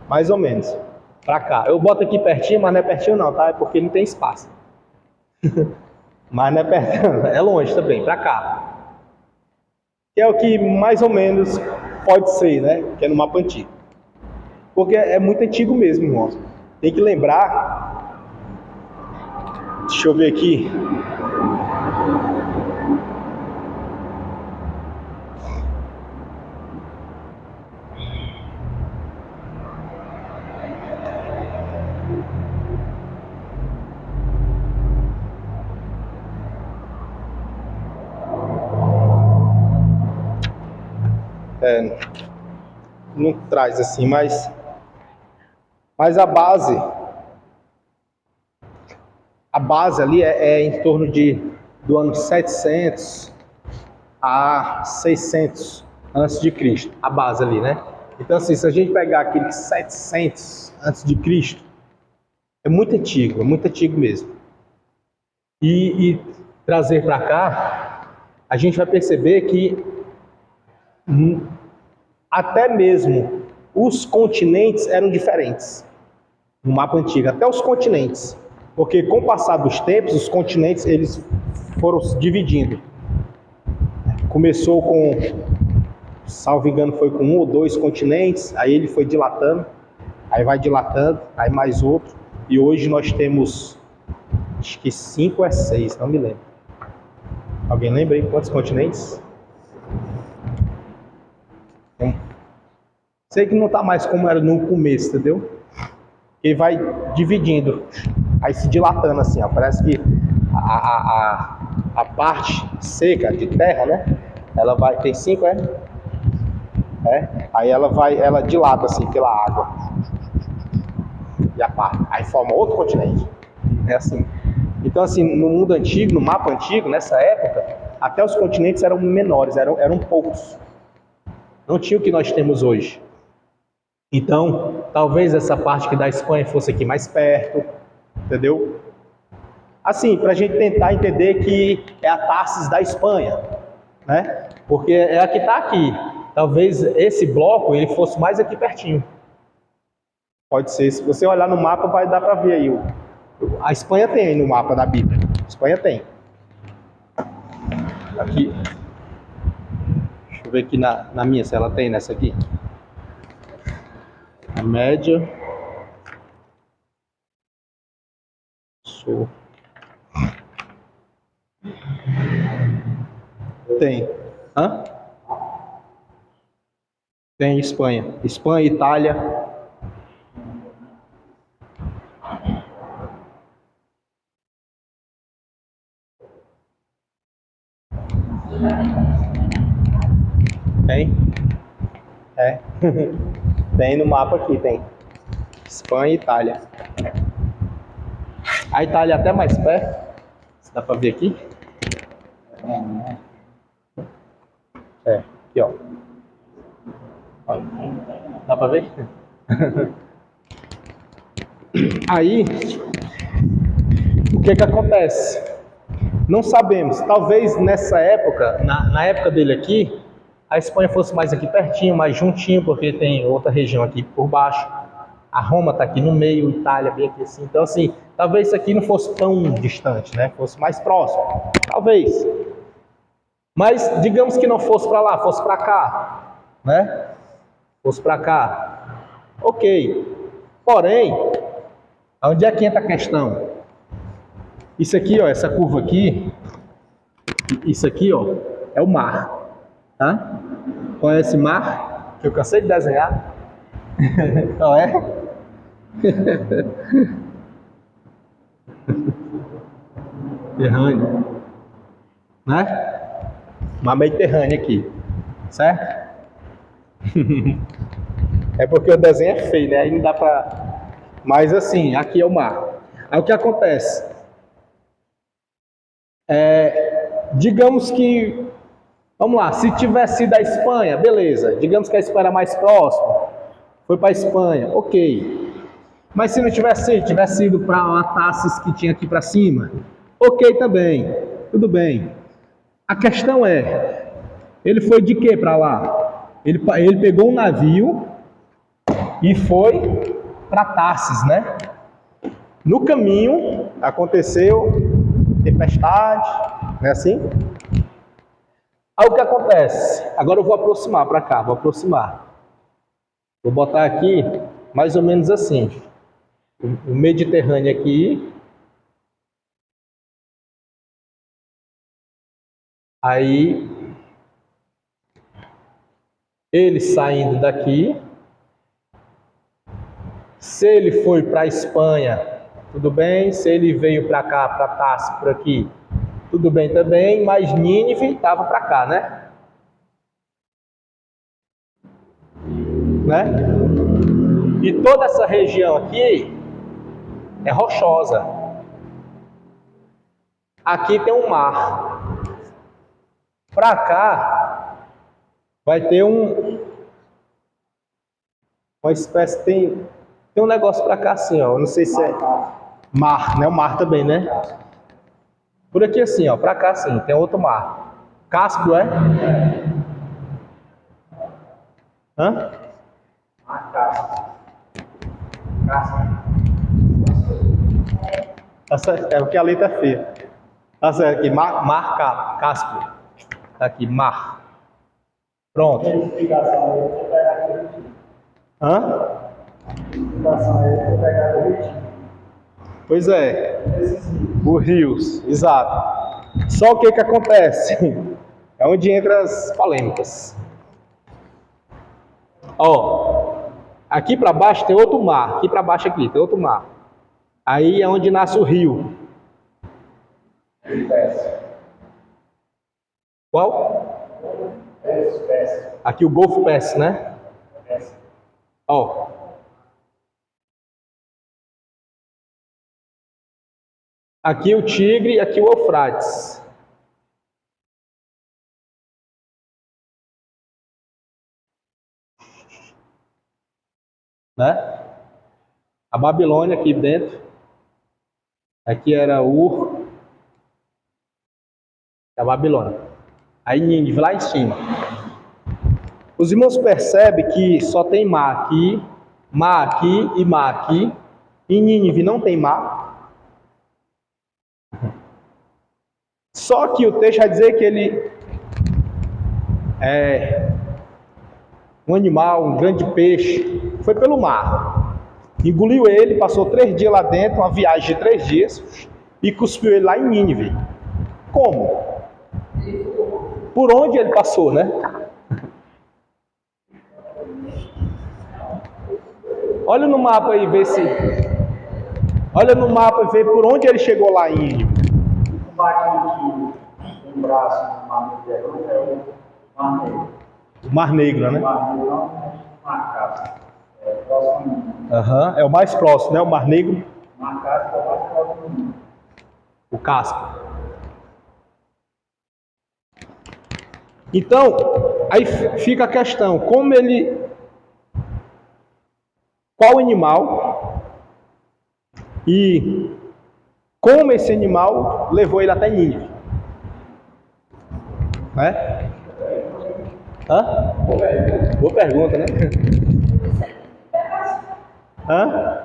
Mais ou menos. Pra cá. Eu boto aqui pertinho, mas não é pertinho não, tá? É porque não tem espaço. Mas não é perto, é longe também, pra cá. Que é o que mais ou menos pode ser, né? Que é no mapa antigo. Porque é muito antigo mesmo, irmão. Tem que lembrar. Deixa eu ver aqui. Não traz assim, mas a base ali é em torno do ano 700 a 600 antes de Cristo, a base ali, né? Então assim, se a gente pegar aquele 700 antes de Cristo, é muito antigo mesmo. E trazer para cá, a gente vai perceber que até mesmo os continentes eram diferentes no mapa antigo, até os continentes, porque com o passar dos tempos, os continentes eles foram se dividindo. Começou com, salvo engano, foi com 1 ou 2 continentes, aí ele foi dilatando, aí vai dilatando, aí mais outro, e hoje nós temos, acho que 5 ou 6, não me lembro. Alguém lembra aí quantos continentes? Sei que não está mais como era no começo, entendeu? Ele vai dividindo, aí se dilatando assim, ó. Parece que a parte seca de terra, né? Ela vai, tem 5, aí ela dilata assim pela água. E a parte, aí forma outro continente. É assim. Então assim, no mundo antigo, no mapa antigo, nessa época, até os continentes eram menores, eram poucos. Não tinha o que nós temos hoje. Então, talvez essa parte que da Espanha fosse aqui mais perto, entendeu? Assim, para a gente tentar entender que é a Tarsis da Espanha, né? Porque é a que está aqui. Talvez esse bloco ele fosse mais aqui pertinho. Pode ser. Se você olhar no mapa, vai dar para ver aí. A Espanha tem aí no mapa da Bíblia. A Espanha tem. Aqui. Deixa eu ver aqui na minha, se ela tem nessa aqui. A média. Sul. Tem. Hã? Tem Espanha. Espanha, Itália. Tem? É. Tem no mapa aqui, tem. Espanha e Itália. A Itália é até mais perto. Dá pra ver aqui? Aqui, ó. Olha. Dá pra ver? Aí, o que acontece? Não sabemos. Talvez nessa época, na época dele aqui, a Espanha fosse mais aqui pertinho, mais juntinho, porque tem outra região aqui por baixo. A Roma está aqui no meio, Itália bem aqui assim. Então, assim, talvez isso aqui não fosse tão distante, né? Fosse mais próximo. Talvez. Mas, digamos que não fosse para lá, fosse para cá, né? Fosse para cá. Ok. Porém, onde é que entra a questão? Isso aqui, ó, essa curva aqui, isso aqui, ó, é o mar, tá? Qual é esse mar? Que eu cansei de desenhar. Qual é? Mediterrâneo, né? Mar Mediterrâneo aqui, certo? É porque o desenho é feio, né? Aí não dá pra... Mas assim, aqui é o mar. Aí o que acontece? Digamos que... Vamos lá, se tivesse sido a Espanha, beleza. Digamos que a Espanha era mais próxima. Foi para a Espanha, ok. Mas se não tivesse ido para Tassis que tinha aqui para cima, ok também, tudo bem. A questão é, ele foi de que para lá? Ele pegou um navio e foi para Tassis, né? No caminho aconteceu tempestade, não é assim? Aí o que acontece? Agora eu vou aproximar para cá, vou aproximar. Vou botar aqui mais ou menos assim. O Mediterrâneo aqui. Aí ele saindo daqui. Se ele foi para a Espanha, tudo bem. Se ele veio para cá, para Tarsis, por aqui, tudo bem também. Mas Nínive estava para cá, né? E toda essa região aqui é rochosa. Aqui tem um mar. Para cá vai ter uma espécie, tem um negócio para cá assim, ó. Eu não sei se é mar, né? O mar também, né? Por aqui assim, ó. Para cá assim, tem outro mar. Cáspio, é? Hã? Tá certo, é porque a letra é feia. Tá certo aqui, mar Cáspio. Tá aqui, mar. Pronto. Hã? Pois é. Os rios, exato. Só o que acontece? É onde entra as polêmicas. Ó, aqui para baixo tem outro mar. Aqui para baixo aqui tem outro mar. Aí é onde nasce o rio. Qual? Aqui o Golfo Pérsico, né? Ó. Aqui o Tigre e aqui o Eufrates. Né? A Babilônia aqui dentro. Aqui era Ur. A Babilônia. Aí Nínive lá em cima. Os irmãos percebem que só tem mar aqui e mar aqui. Em Nínive não tem mar. Só que o texto vai dizer que ele é um animal, um grande peixe, foi pelo mar. Engoliu ele, passou 3 dias lá dentro, uma viagem de 3 dias, e cuspiu ele lá em Nínive. Como? Por onde ele passou, né? Olha no mapa aí, vê se... Olha no mapa e vê por onde ele chegou lá em Nínive. O barquinho que tem braço no mar Mediterrâneo é o Mar Negro. O Mar Negro, né? O Mar Negro não é o Mar Cáspio. É o próximo. É o mais próximo, né? O Mar Negro. O Mar Cáspio é o mais próximo do mundo. O Cáspio. Então, aí fica a questão, qual animal e como esse animal levou ele até Nínive? Né? Hã? Boa pergunta, né? Hã?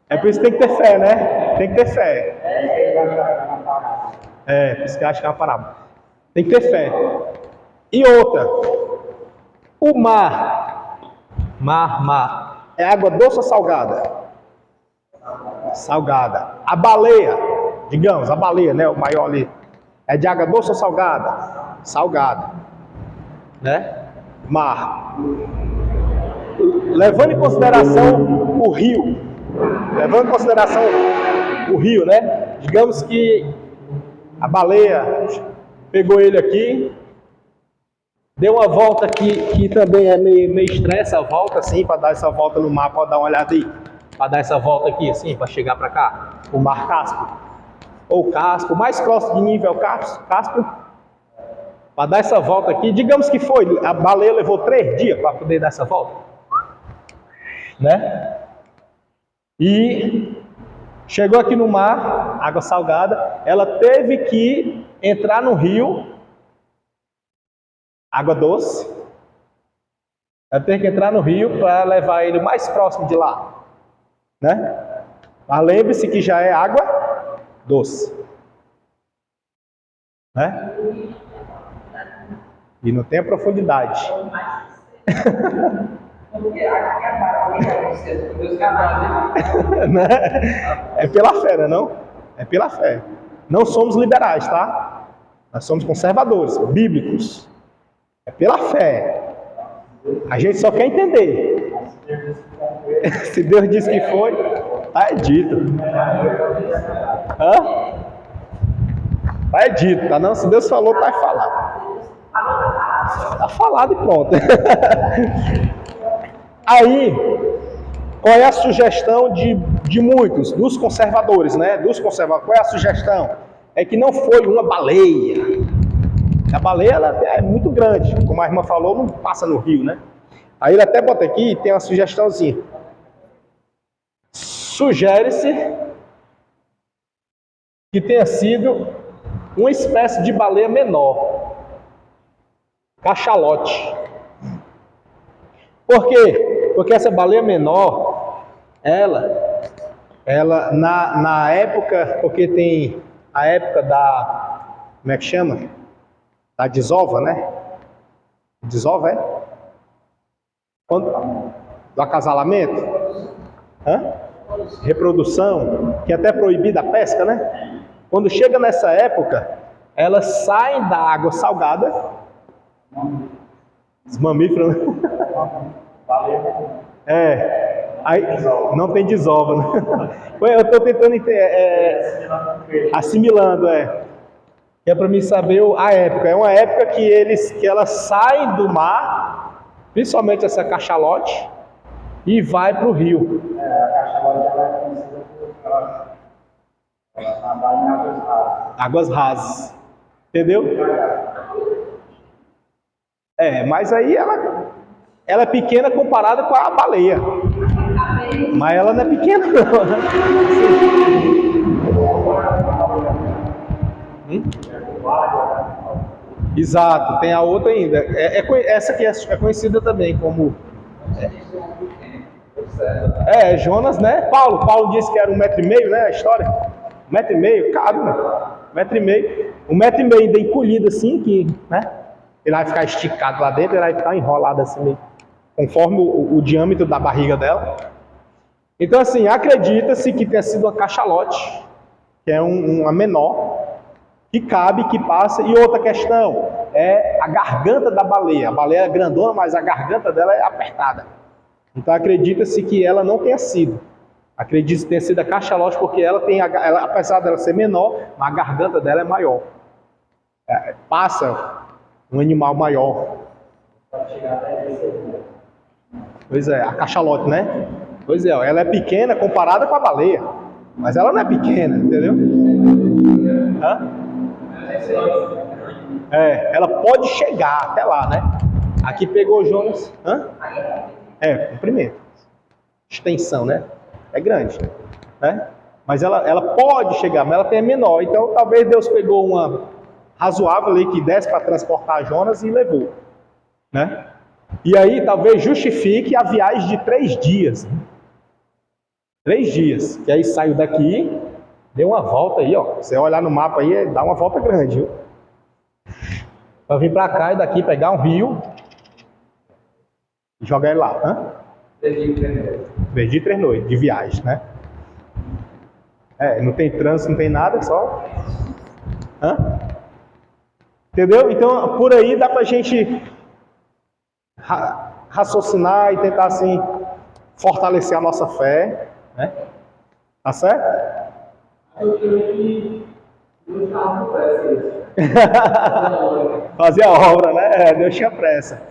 É por isso que tem que ter fé, né? Tem que ter fé. Por isso que eu acho que é uma parábola. Tem que ter fé. E outra, o mar, é água doce ou salgada? Salgada. A baleia, digamos, a baleia, né, o maior ali, é de água doce ou salgada? Salgada. Né? Mar. Levando em consideração o rio, né? Digamos que a baleia pegou ele aqui, deu uma volta que também é meio estresse a volta, assim, para dar essa volta no mar, pode dar uma olhada aí, para dar essa volta aqui, assim, para chegar para cá, o Mar Cáspio, ou Cáspio, mais próximo de nível é o Cáspio, Para dar essa volta aqui, digamos que foi, a baleia levou 3 dias para poder dar essa volta. Né? E chegou aqui no mar, água salgada, ela teve que entrar no rio, água doce. Ela teve que entrar no rio para levar ele mais próximo de lá. Né? Mas lembre-se que já é água doce. Né? E não tem a profundidade. É pela fé, né, não? É pela fé. Não somos liberais, tá? Nós somos conservadores, bíblicos. É pela fé. A gente só quer entender. Se Deus disse que foi, tá dito. Hã? Tá dito, tá não? Se Deus falou, tá falado. Tá falado e pronto. Aí, qual é a sugestão de muitos, dos conservadores, né? Dos conservadores, qual é a sugestão? É que não foi uma baleia. A baleia ela é muito grande, como a irmã falou, não passa no rio, né? Aí ele até bota aqui, tem uma sugestãozinha. Sugere-se que tenha sido uma espécie de baleia menor, cachalote. Por quê? Porque essa baleia menor, ela na época, porque tem a época da, como é que chama? Da desova, né? Desova, é? Quando? Do acasalamento? Hã? Reprodução, que é até proibida a pesca, né? Quando chega nessa época, elas saem da água salgada, os mamíferos, aí não tem desova, né? Eu estou tentando assimilando, que é para mim saber a época. É uma época que elas saem do mar, principalmente essa cachalote, e vai para o rio. A cachalote ela é conhecida por ela nadar em águas rasas. Águas rasas. Entendeu? Mas aí ela é pequena comparada com a baleia. Mas ela não é pequena, não. Exato, tem a outra ainda. Essa aqui é conhecida também como... Jonas, né? Paulo disse que era 1,5 metro, né? A história. 1,5 metro, caro, né? 1,5 metro. 1,5 metro ainda encolhido assim, que, né? Ele vai ficar esticado lá dentro, ele vai ficar enrolado assim meio, conforme o diâmetro da barriga dela. Então, assim, acredita-se que tenha sido uma cachalote, que é uma menor, que cabe, que passa. E outra questão é a garganta da baleia. A baleia é grandona, mas a garganta dela é apertada. Então acredita-se que ela não tenha sido. Acredita-se que tenha sido a cachalote, porque ela apesar dela ser menor, a garganta dela é maior. Passa um animal maior. Pois é, a cachalote, né? Pois é, ela é pequena comparada com a baleia. Mas ela não é pequena, entendeu? Ela pode chegar até lá, né? Aqui pegou o Jonas. Comprimento. Extensão, né? É grande, né? Mas ela pode chegar, mas ela tem a menor. Então talvez Deus pegou uma razoável ali que desse para transportar Jonas e levou, né? E aí talvez justifique a viagem de 3 dias. 3 dias. Que aí saiu daqui, deu uma volta aí, ó. Você olhar no mapa aí, dá uma volta grande, viu? Para vir para cá e daqui pegar um rio e jogar ele lá, 3 dias e 3 noites de viagem, né? Não tem trânsito, não tem nada, só... Entendeu? Então, por aí dá pra gente raciocinar e tentar, assim, fortalecer a nossa fé, né? Tá certo? Fazer a obra, né? Deus tinha pressa.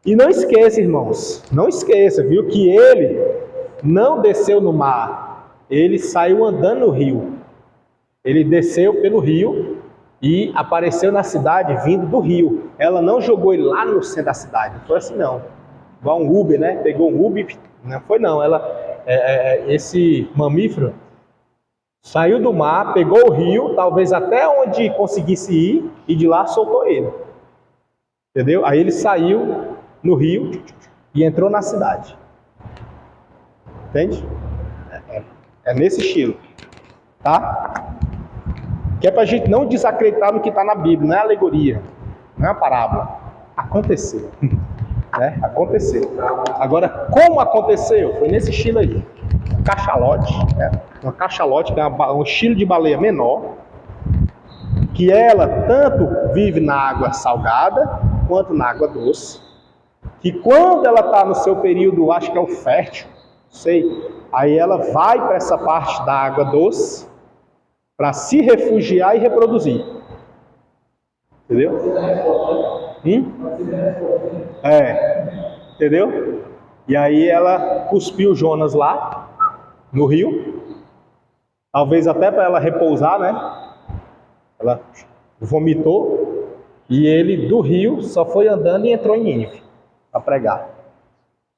E não esqueça, irmãos, não esqueça, viu, que ele não desceu no mar, ele saiu andando no rio. Ele desceu pelo rio e apareceu na cidade vindo do rio. Ela não jogou ele lá no centro da cidade, não foi assim não. Igual um Uber, né? Pegou um Uber, não foi não. Esse mamífero saiu do mar, pegou o rio, talvez até onde conseguisse ir, e de lá soltou ele. Entendeu? Aí ele saiu no rio e entrou na cidade. Entende? É nesse estilo. Tá? Que é pra gente não desacreditar no que está na Bíblia, não é alegoria, não é uma parábola. Aconteceu. Né? Aconteceu. Agora, como aconteceu? Foi nesse estilo aí. Um cachalote, né? Uma cachalote, que é um estilo de baleia menor, que ela tanto vive na água salgada quanto na água doce, que quando ela está no seu período, acho que é o fértil, não sei, aí ela vai para essa parte da água doce para se refugiar e reproduzir. Entendeu? Entendeu? E aí ela cuspiu Jonas lá no rio, talvez até para ela repousar, né? Ela vomitou e ele do rio só foi andando e entrou em Nínive para pregar.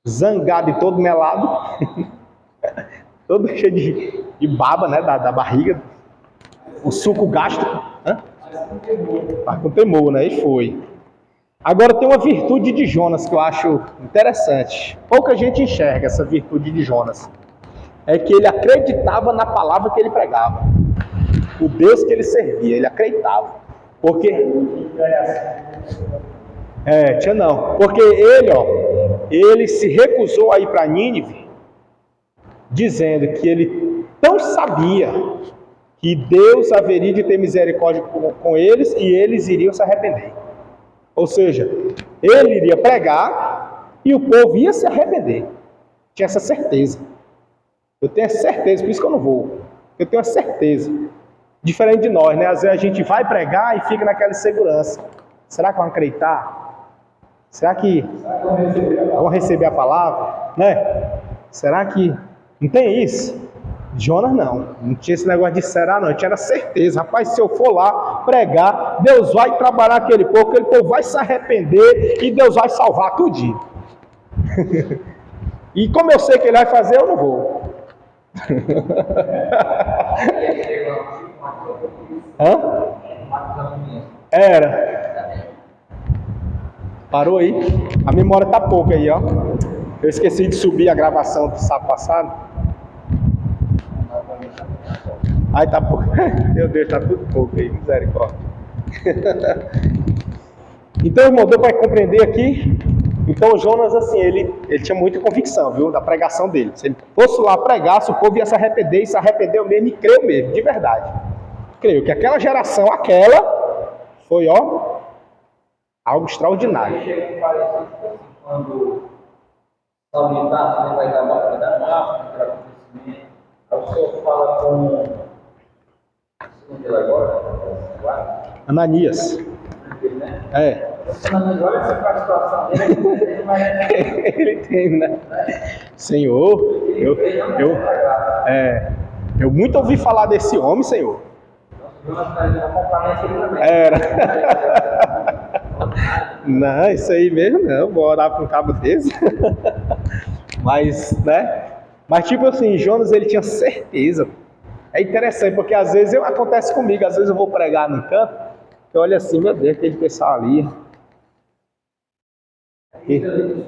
Zangado e todo melado, todo cheio de baba, né? Da barriga, o suco gástrico, mas com temor, né? E foi. Agora tem uma virtude de Jonas que eu acho interessante. Pouca gente enxerga essa virtude de Jonas. É que ele acreditava na palavra que ele pregava. O Deus que ele servia, ele acreditava. Porque... Porque ele se recusou a ir para Nínive, dizendo que ele não sabia que Deus haveria de ter misericórdia com eles e eles iriam se arrepender. Ou seja, ele iria pregar e o povo ia se arrepender. Tinha essa certeza. Eu tenho essa certeza, por isso que eu não vou. Eu tenho a certeza. Diferente de nós, né? Às vezes a gente vai pregar e fica naquela insegurança. Será que vão acreditar? Será que vão receber a palavra? Né? Será que... Não tem isso? Jonas não tinha esse negócio de será não, tinha certeza, rapaz, se eu for lá pregar, Deus vai trabalhar aquele povo vai se arrepender e Deus vai salvar tudinho. E como eu sei que ele vai fazer, eu não vou. Era. Parou aí? A memória tá pouca aí, ó. Eu esqueci de subir a gravação do sábado passado. Ai, tá pouco. Meu Deus, tá tudo pouco aí, misericórdia. Então, irmão, deu para compreender aqui? Então, Jonas, assim, ele tinha muita convicção, viu, da pregação dele. Se ele fosse lá pregasse, o povo ia se arrepender, e se arrependeu mesmo, e creu mesmo, de verdade. Creio que aquela geração, foi, algo extraordinário. Quando Saulo vai dar mal, vai dar acontecimento. Aí o senhor fala com Ananias. Olha essa situação dele, ele tem, né? Senhor, eu muito ouvi falar desse homem, Senhor. Era. Não, isso aí mesmo não, vou orar para um cabo desse. Mas, né? Mas tipo assim, Jonas, ele tinha certeza. É interessante, porque às vezes acontece comigo, às vezes eu vou pregar num canto, eu olho assim, meu Deus, aquele pessoal ali.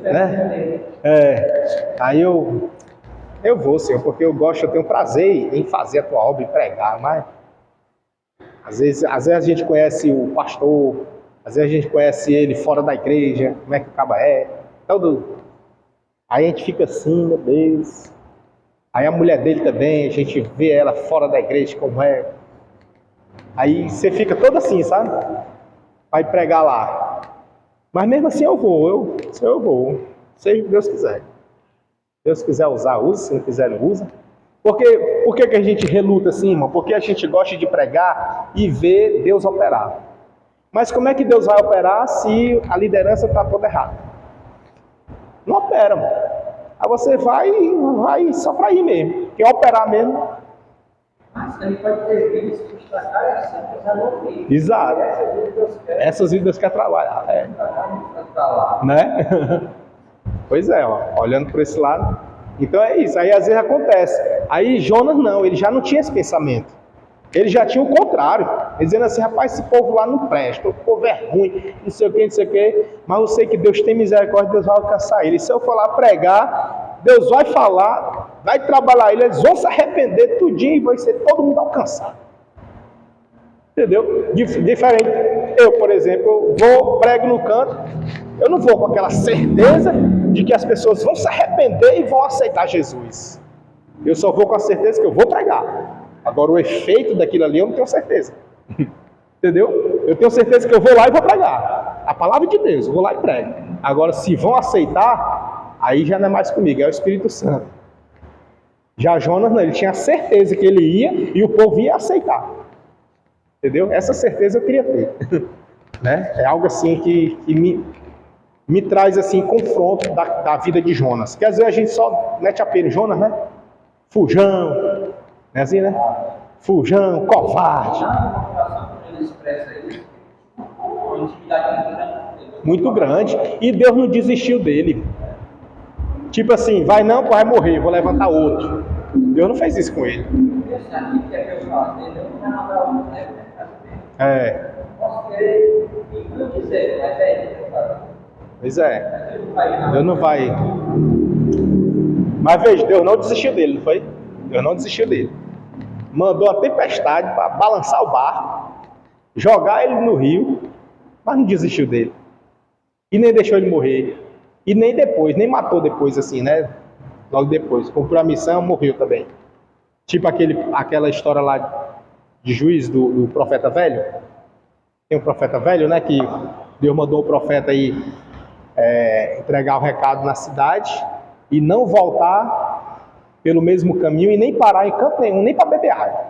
Né? Aí eu vou, Senhor, porque eu tenho prazer em fazer a tua obra e pregar, mas às vezes a gente conhece o pastor, às vezes a gente conhece ele fora da igreja, como é que o caba é, aí a gente fica assim, meu Deus. Aí a mulher dele também, a gente vê ela fora da igreja como é. Aí você fica todo assim, sabe? Vai pregar lá. Mas mesmo assim eu vou. Se Deus quiser. Se Deus quiser usar, usa. Se não quiser, não usa. Por que a gente reluta assim, irmão? Porque a gente gosta de pregar e ver Deus operar. Mas como é que Deus vai operar se a liderança está toda errada? Não opera, mano. Aí você vai só para ir mesmo. Quer operar mesmo, Mas ele pode ter vidas que estragaram assim, mas já não vi. Exato. Essas vidas quer trabalhar. Né? Pois é, ó, olhando por esse lado. Então é isso, aí às vezes acontece. Aí Jonas não, ele já não tinha esse pensamento. Ele já tinha o contrário. Ele dizendo assim, rapaz, esse povo lá não presta, o povo é ruim, não sei o que, não sei o que. Mas eu sei que Deus tem misericórdia, Deus vai alcançar ele. E se eu for lá pregar, Deus vai falar, vai trabalhar ele, eles vão se arrepender tudinho e vai ser todo mundo alcançado. Entendeu? Diferente. Eu, por exemplo, prego no canto, eu não vou com aquela certeza de que as pessoas vão se arrepender e vão aceitar Jesus. Eu só vou com a certeza que eu vou pregar. Agora, o efeito daquilo ali eu não tenho certeza. Entendeu? Eu tenho certeza que eu vou lá e vou pregar. A palavra de Deus, eu vou lá e prego. Agora, se vão aceitar, aí já não é mais comigo, é o Espírito Santo. Já Jonas, não, ele tinha certeza que ele ia e o povo ia aceitar. Entendeu? Essa certeza eu queria ter. Né? É algo assim que me traz assim confronto da vida de Jonas. Porque às vezes a gente só mete a pena em Jonas, né? Fujão, não é assim, né? Fujão, covarde. Ele expressa isso, uma intimidade muito grande. E Deus não desistiu dele. Tipo assim, vai não, vai morrer, vou levantar outro. Deus não fez isso com ele. É. Pois é. Deus não vai. Mas veja, Deus não desistiu dele, não foi? Deus não desistiu dele. Mandou a tempestade para balançar o barco, jogar ele no rio, mas não desistiu dele. E nem deixou ele morrer. E nem depois, nem matou depois assim, né? Logo depois. Cumpriu a missão, morreu também. Tipo aquela história lá de Juiz do profeta velho. Tem um profeta velho, né? Que Deus mandou o profeta aí entregar o recado na cidade e não voltar pelo mesmo caminho e nem parar em canto nenhum, nem para beber água.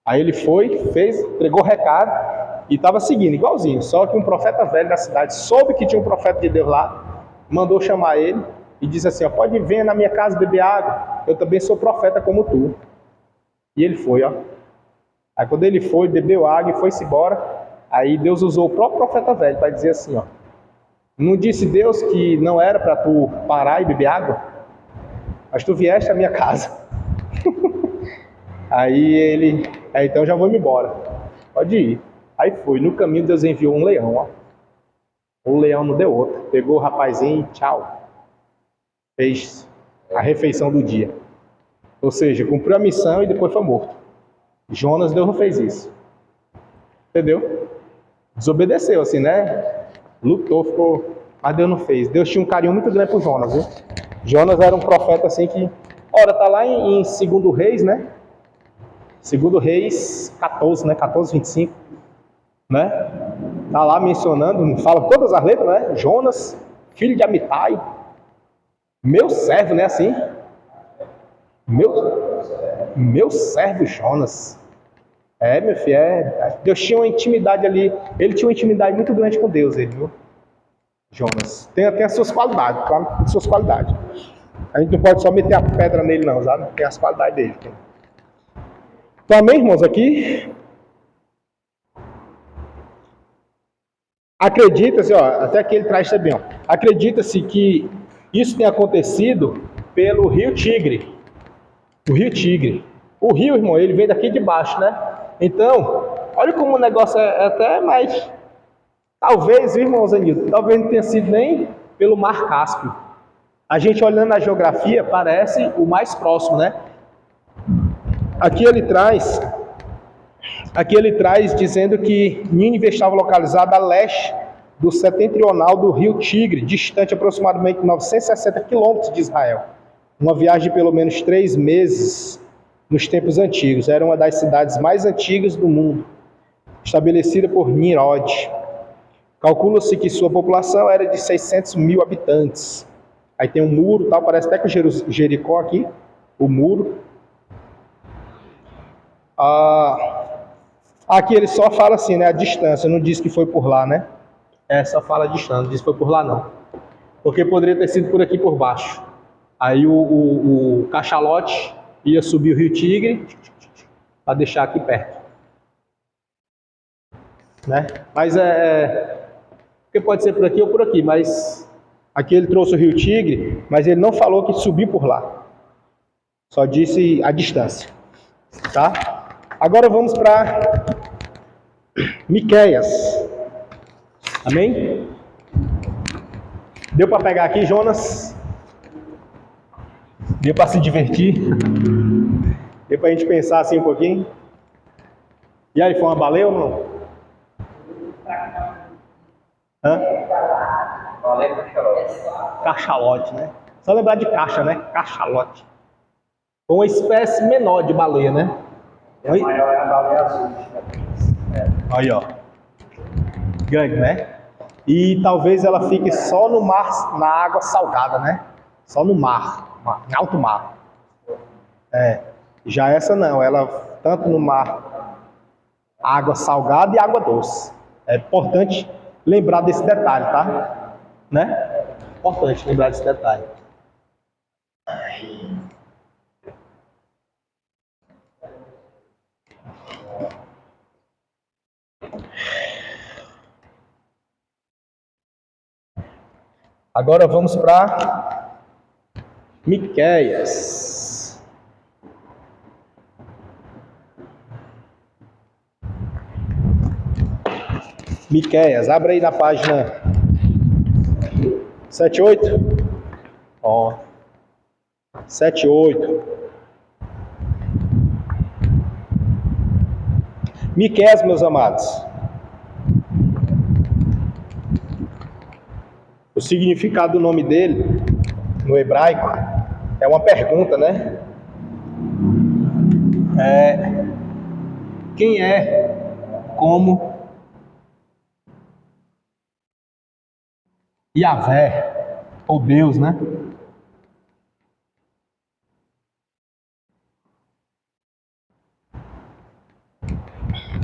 Aí ele foi, fez, entregou o recado e estava seguindo, igualzinho. Só que um profeta velho da cidade soube que tinha um profeta de Deus lá, mandou chamar ele e disse assim, ó, pode vir na minha casa beber água, eu também sou profeta como tu. E ele foi, ó. Aí quando ele foi, bebeu água e foi-se embora, aí Deus usou o próprio profeta velho para dizer assim, ó, não disse Deus que não era para tu parar e beber água? Mas tu vieste à minha casa. Aí então já vou me embora. Pode ir. Aí foi, no caminho Deus enviou um leão, ó. O leão não deu outro. Pegou o rapazinho e tchau. Fez a refeição do dia. Ou seja, cumpriu a missão e depois foi morto. Jonas, Deus não fez isso. Entendeu? Desobedeceu, assim, né? Lutou, ficou... Mas Deus não fez. Deus tinha um carinho muito grande por Jonas, viu? Jonas era um profeta, assim, que... Ora, tá lá em 2 Reis, né? 2 Reis 14, né? 14, 25. Né? Tá lá mencionando, fala todas as letras, né? Jonas, filho de Amitai. Meu servo, né? Assim. Meu servo Jonas. Meu filho, Deus tinha uma intimidade ali. Ele tinha uma intimidade muito grande com Deus, ele, viu? Jonas. Tem as suas qualidades, claro, tem as suas qualidades. A gente não pode só meter a pedra nele, não, sabe? Tem as qualidades dele. Então, amém, irmãos, aqui. Acredita-se, ó, até aqui ele traz também, ó. Acredita-se que isso tenha acontecido pelo rio Tigre. O rio Tigre. O rio, irmão, ele vem daqui de baixo, né? Então, olha como o negócio é até mais... Talvez, irmãos Anildo, talvez não tenha sido nem pelo Mar Cáspio. A gente olhando na geografia, parece o mais próximo, né? Aqui ele traz dizendo que Nínive estava localizada a leste do setentrional do rio Tigre, distante aproximadamente 960 quilômetros de Israel. Uma viagem de pelo menos 3 meses nos tempos antigos. Era uma das cidades mais antigas do mundo, estabelecida por Nimrod. Calcula-se que sua população era de 600 mil habitantes. Aí tem um muro, tal, parece até que Jericó aqui, o muro. Aqui ele só fala assim, né, a distância, não diz que foi por lá, né? Só fala a distância, não diz que foi por lá não. Porque poderia ter sido por aqui por baixo. Aí o cachalote ia subir o rio Tigre, para deixar aqui perto. Né? Mas porque pode ser por aqui ou por aqui, mas aqui ele trouxe o Rio Tigre, mas ele não falou que subir por lá. Só disse a distância. Tá? Agora vamos para Miqueias. Amém? Deu para pegar aqui, Jonas? Deu para se divertir? Deu para a gente pensar assim um pouquinho? E aí, foi uma baleia ou não? Hã? Baleia cachalote. Cachalote, né? Só lembrar de caixa, né? Cachalote. Uma espécie menor de baleia, né? A maior é a baleia azul. Aí, ó. Grande, né? E talvez ela fique só no mar, na água salgada, né? Só no mar, em alto mar. Já essa não, ela tanto no mar, água salgada e água doce. É importante lembrar desse detalhe, tá? Né? Importante lembrar desse detalhe. Agora vamos para Miqueias. Miqueias, abre aí na página 78. Ó. 78. Miqueias, meus amados. O significado do nome dele, no hebraico, é uma pergunta, né? Quem é como Yahvé, ou Deus, né?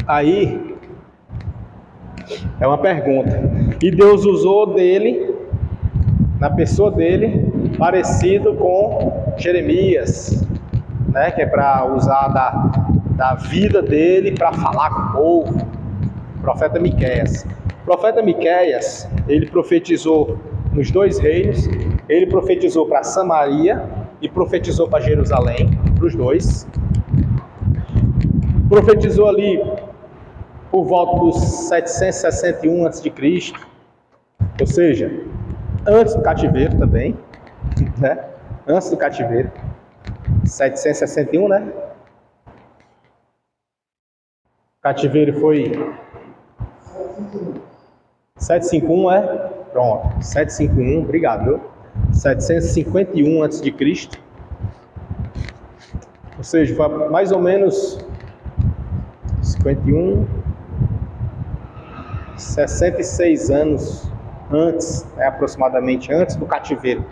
Aí, é uma pergunta. E Deus usou dele, na pessoa dele, parecido com Jeremias, né? Que é para usar da vida dele para falar com o povo. Profeta Miqueias. Profeta Miqueias, ele profetizou nos dois reinos. Ele profetizou para Samaria e profetizou para Jerusalém, para os dois. Profetizou ali por volta dos 761 a.C., ou seja, antes do cativeiro também, né? Antes do cativeiro, 761, né? O cativeiro foi 751, é? Pronto, 751, obrigado, viu? 751 a.C., ou seja, foi mais ou menos 51, 66 anos antes, né, aproximadamente antes do cativeiro.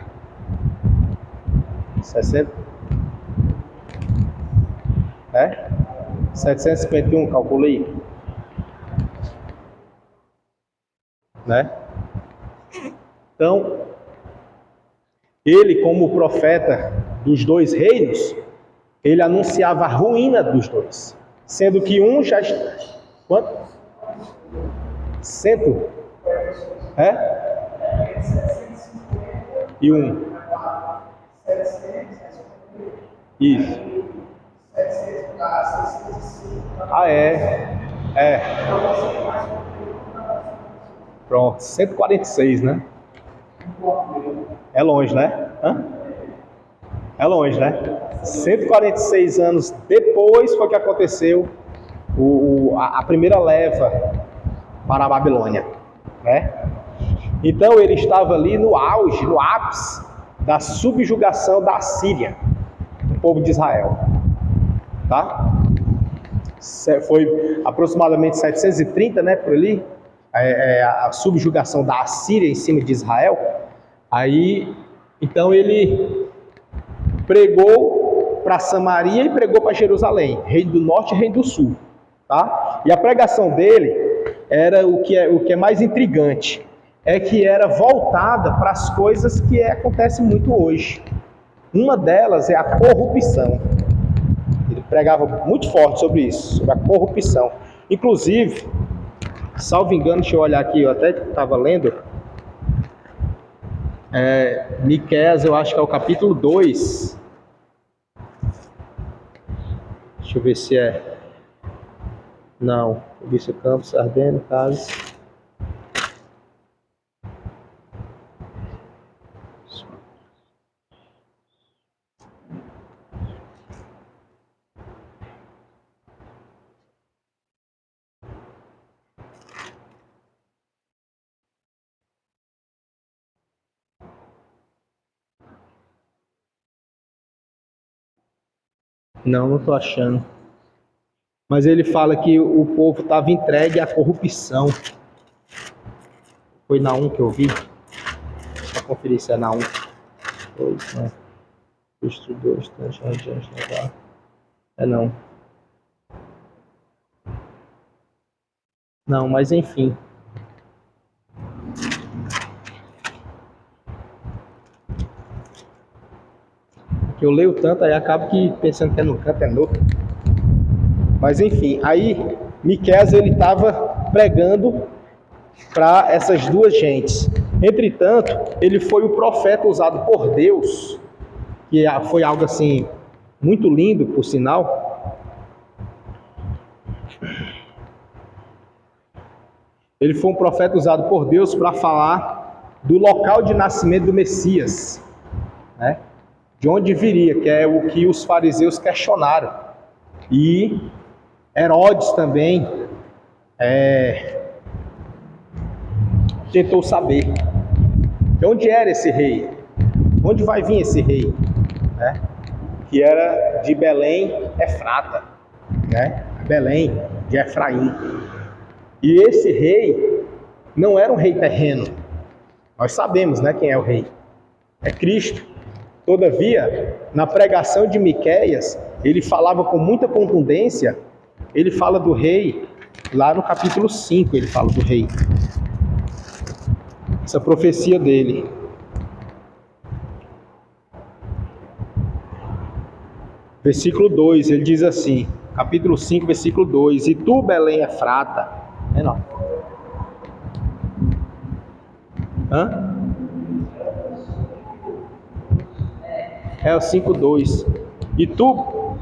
60, né? 751, calculei, né? Então, ele, como profeta dos dois reinos, ele anunciava a ruína dos dois, sendo que um já... Quanto? 100? E um. Isso. Pronto, 146, né? É longe, né? É longe, né? 146 anos depois foi que aconteceu a primeira leva para a Babilônia, né? Então ele estava ali no auge, no ápice da subjugação da Assíria, do povo de Israel, tá? Foi aproximadamente 730, né, por ali, a subjugação da Assíria em cima de Israel. Aí, então ele pregou para Samaria e pregou para Jerusalém, reino do norte e reino do sul, tá? E a pregação dele era o que é mais intrigante, é que era voltada para as coisas que acontecem muito hoje. Uma delas é a corrupção. Ele pregava muito forte sobre isso, sobre a corrupção. Inclusive, salvo engano, deixa eu olhar aqui, eu até estava lendo, Miqueias, eu acho que é o capítulo 2. Deixa eu ver se é. Não, Vício Campos, Ardeno, Caso. Não estou achando. Mas ele fala que o povo estava entregue à corrupção. Foi Naum que eu vi. Deixa eu conferir se é Naum. Pois, né? Estudou, é não. Não, mas enfim. Que eu leio tanto, aí acabo que pensando que é no canto, é no outro. Mas enfim, aí Miqueias ele estava pregando para essas duas gentes. Entretanto, ele foi o profeta usado por Deus, que foi algo assim muito lindo, por sinal. Ele foi um profeta usado por Deus para falar do local de nascimento do Messias, né? De onde viria, que é o que os fariseus questionaram. E Herodes também tentou saber de onde era esse rei, onde vai vir esse rei, né? Que era de Belém, Efrata, né? Belém de Efraim. E esse rei não era um rei terreno. Nós sabemos, né, quem é o rei. É Cristo. Todavia, na pregação de Miqueias, ele falava com muita contundência, ele fala do rei, lá no capítulo 5 ele fala do rei. Essa profecia dele. Versículo 2, ele diz assim, capítulo 5, versículo 2, e tu, Belém Efrata, não. Hã? É o 5:2. E tu,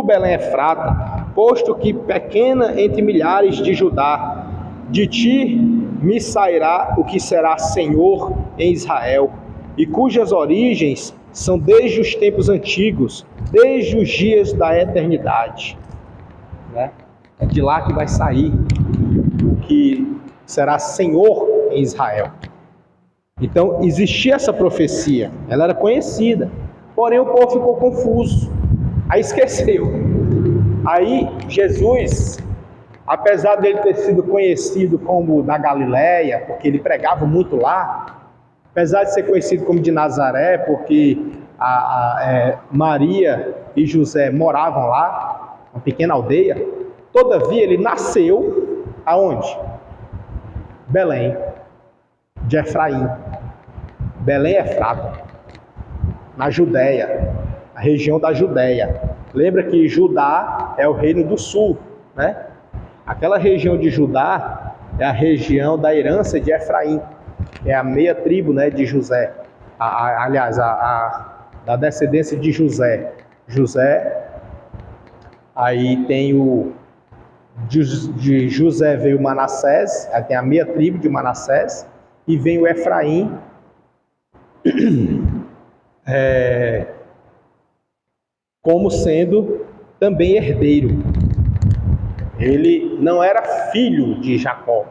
Belém Efrata, posto que pequena entre milhares de Judá, de ti me sairá o que será Senhor em Israel, e cujas origens são desde os tempos antigos, desde os dias da eternidade. Né? É de lá que vai sair o que será Senhor em Israel. Então, existia essa profecia, ela era conhecida. Porém, o povo ficou confuso, aí esqueceu. Aí, Jesus, apesar dele ter sido conhecido como da Galileia, porque ele pregava muito lá, apesar de ser conhecido como de Nazaré, porque Maria e José moravam lá, uma pequena aldeia, todavia ele nasceu aonde? Belém, de Efraim. Belém Efrata. Na Judéia, a região da Judéia. Lembra que Judá é o reino do sul, né? Aquela região de Judá é a região da herança de Efraim, é a meia tribo, né, de José. Aliás, da descendência de José. José, aí tem de José veio Manassés, aí tem a meia tribo de Manassés, e vem o Efraim, como sendo também herdeiro. Ele não era filho de Jacó,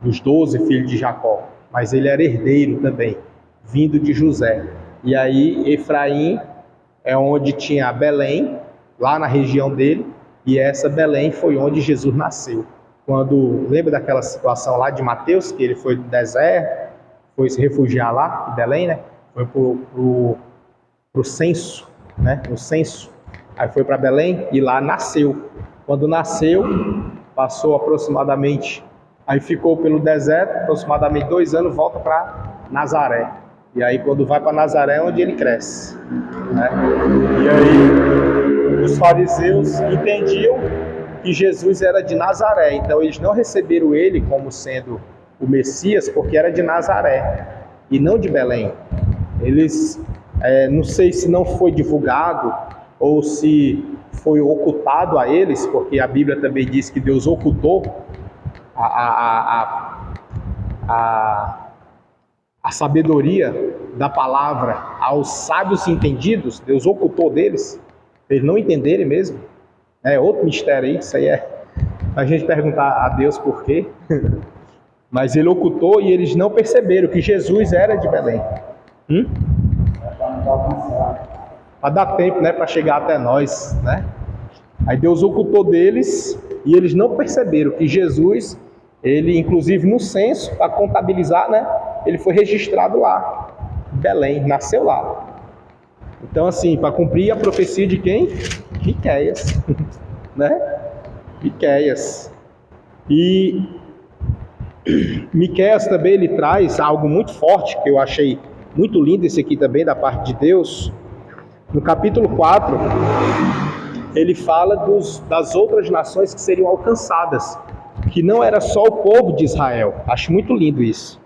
dos 12 filhos de Jacó, mas ele era herdeiro também, vindo de José. E aí Efraim é onde tinha Belém, lá na região dele, e essa Belém foi onde Jesus nasceu. Quando, lembra daquela situação lá de Mateus, que ele foi do deserto, foi se refugiar lá em Belém, né? Foi pro censo, né? No censo. Aí foi para Belém e lá nasceu. Quando nasceu, passou aproximadamente, aí ficou pelo deserto, aproximadamente 2 anos, volta para Nazaré. E aí quando vai para Nazaré é onde ele cresce, né? E aí os fariseus entendiam que Jesus era de Nazaré, então eles não receberam ele como sendo o Messias, porque era de Nazaré e não de Belém. Eles, não sei se não foi divulgado ou se foi ocultado a eles, porque a Bíblia também diz que Deus ocultou a sabedoria da palavra aos sábios entendidos. Deus ocultou deles, eles não entenderem mesmo. É outro mistério aí, isso aí é a gente perguntar a Deus por quê. Mas ele ocultou e eles não perceberam que Jesus era de Belém. Para dar tempo, né, para chegar até nós, né? Aí Deus ocultou deles e eles não perceberam que Jesus, ele inclusive no censo, para contabilizar, né, ele foi registrado lá, em Belém, nasceu lá. Então assim, para cumprir a profecia de quem? Miqueias, né? Miqueias. E Miqueias também ele traz algo muito forte, que eu achei muito lindo esse aqui também da parte de Deus. No capítulo 4, ele fala das outras nações que seriam alcançadas, que não era só o povo de Israel. Acho muito lindo isso.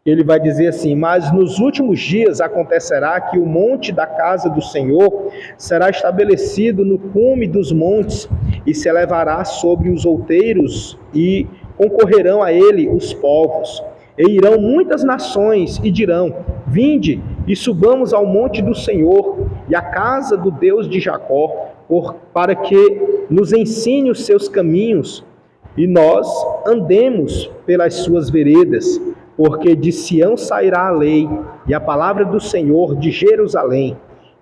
Ele vai dizer assim: mas nos últimos dias acontecerá que o monte da casa do Senhor será estabelecido no cume dos montes e se elevará sobre os outeiros, e concorrerão a ele os povos. E irão muitas nações e dirão: vinde e subamos ao monte do Senhor e à casa do Deus de Jacó, para que nos ensine os seus caminhos e nós andemos pelas suas veredas. Porque de Sião sairá a lei e a palavra do Senhor de Jerusalém,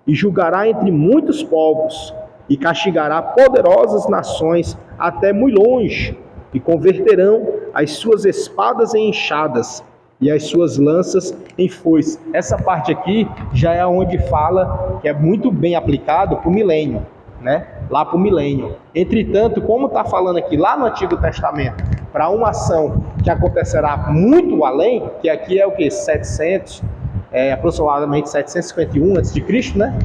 e julgará entre muitos povos, e castigará poderosas nações até muito longe, e converterão as suas espadas em enxadas, e as suas lanças em foice. Essa parte aqui já é onde fala que é muito bem aplicado para o milênio, né? Lá para o milênio. Entretanto, como está falando aqui lá no Antigo Testamento, para uma ação que acontecerá muito além, que aqui é o que? 700, aproximadamente 751 a.C., né?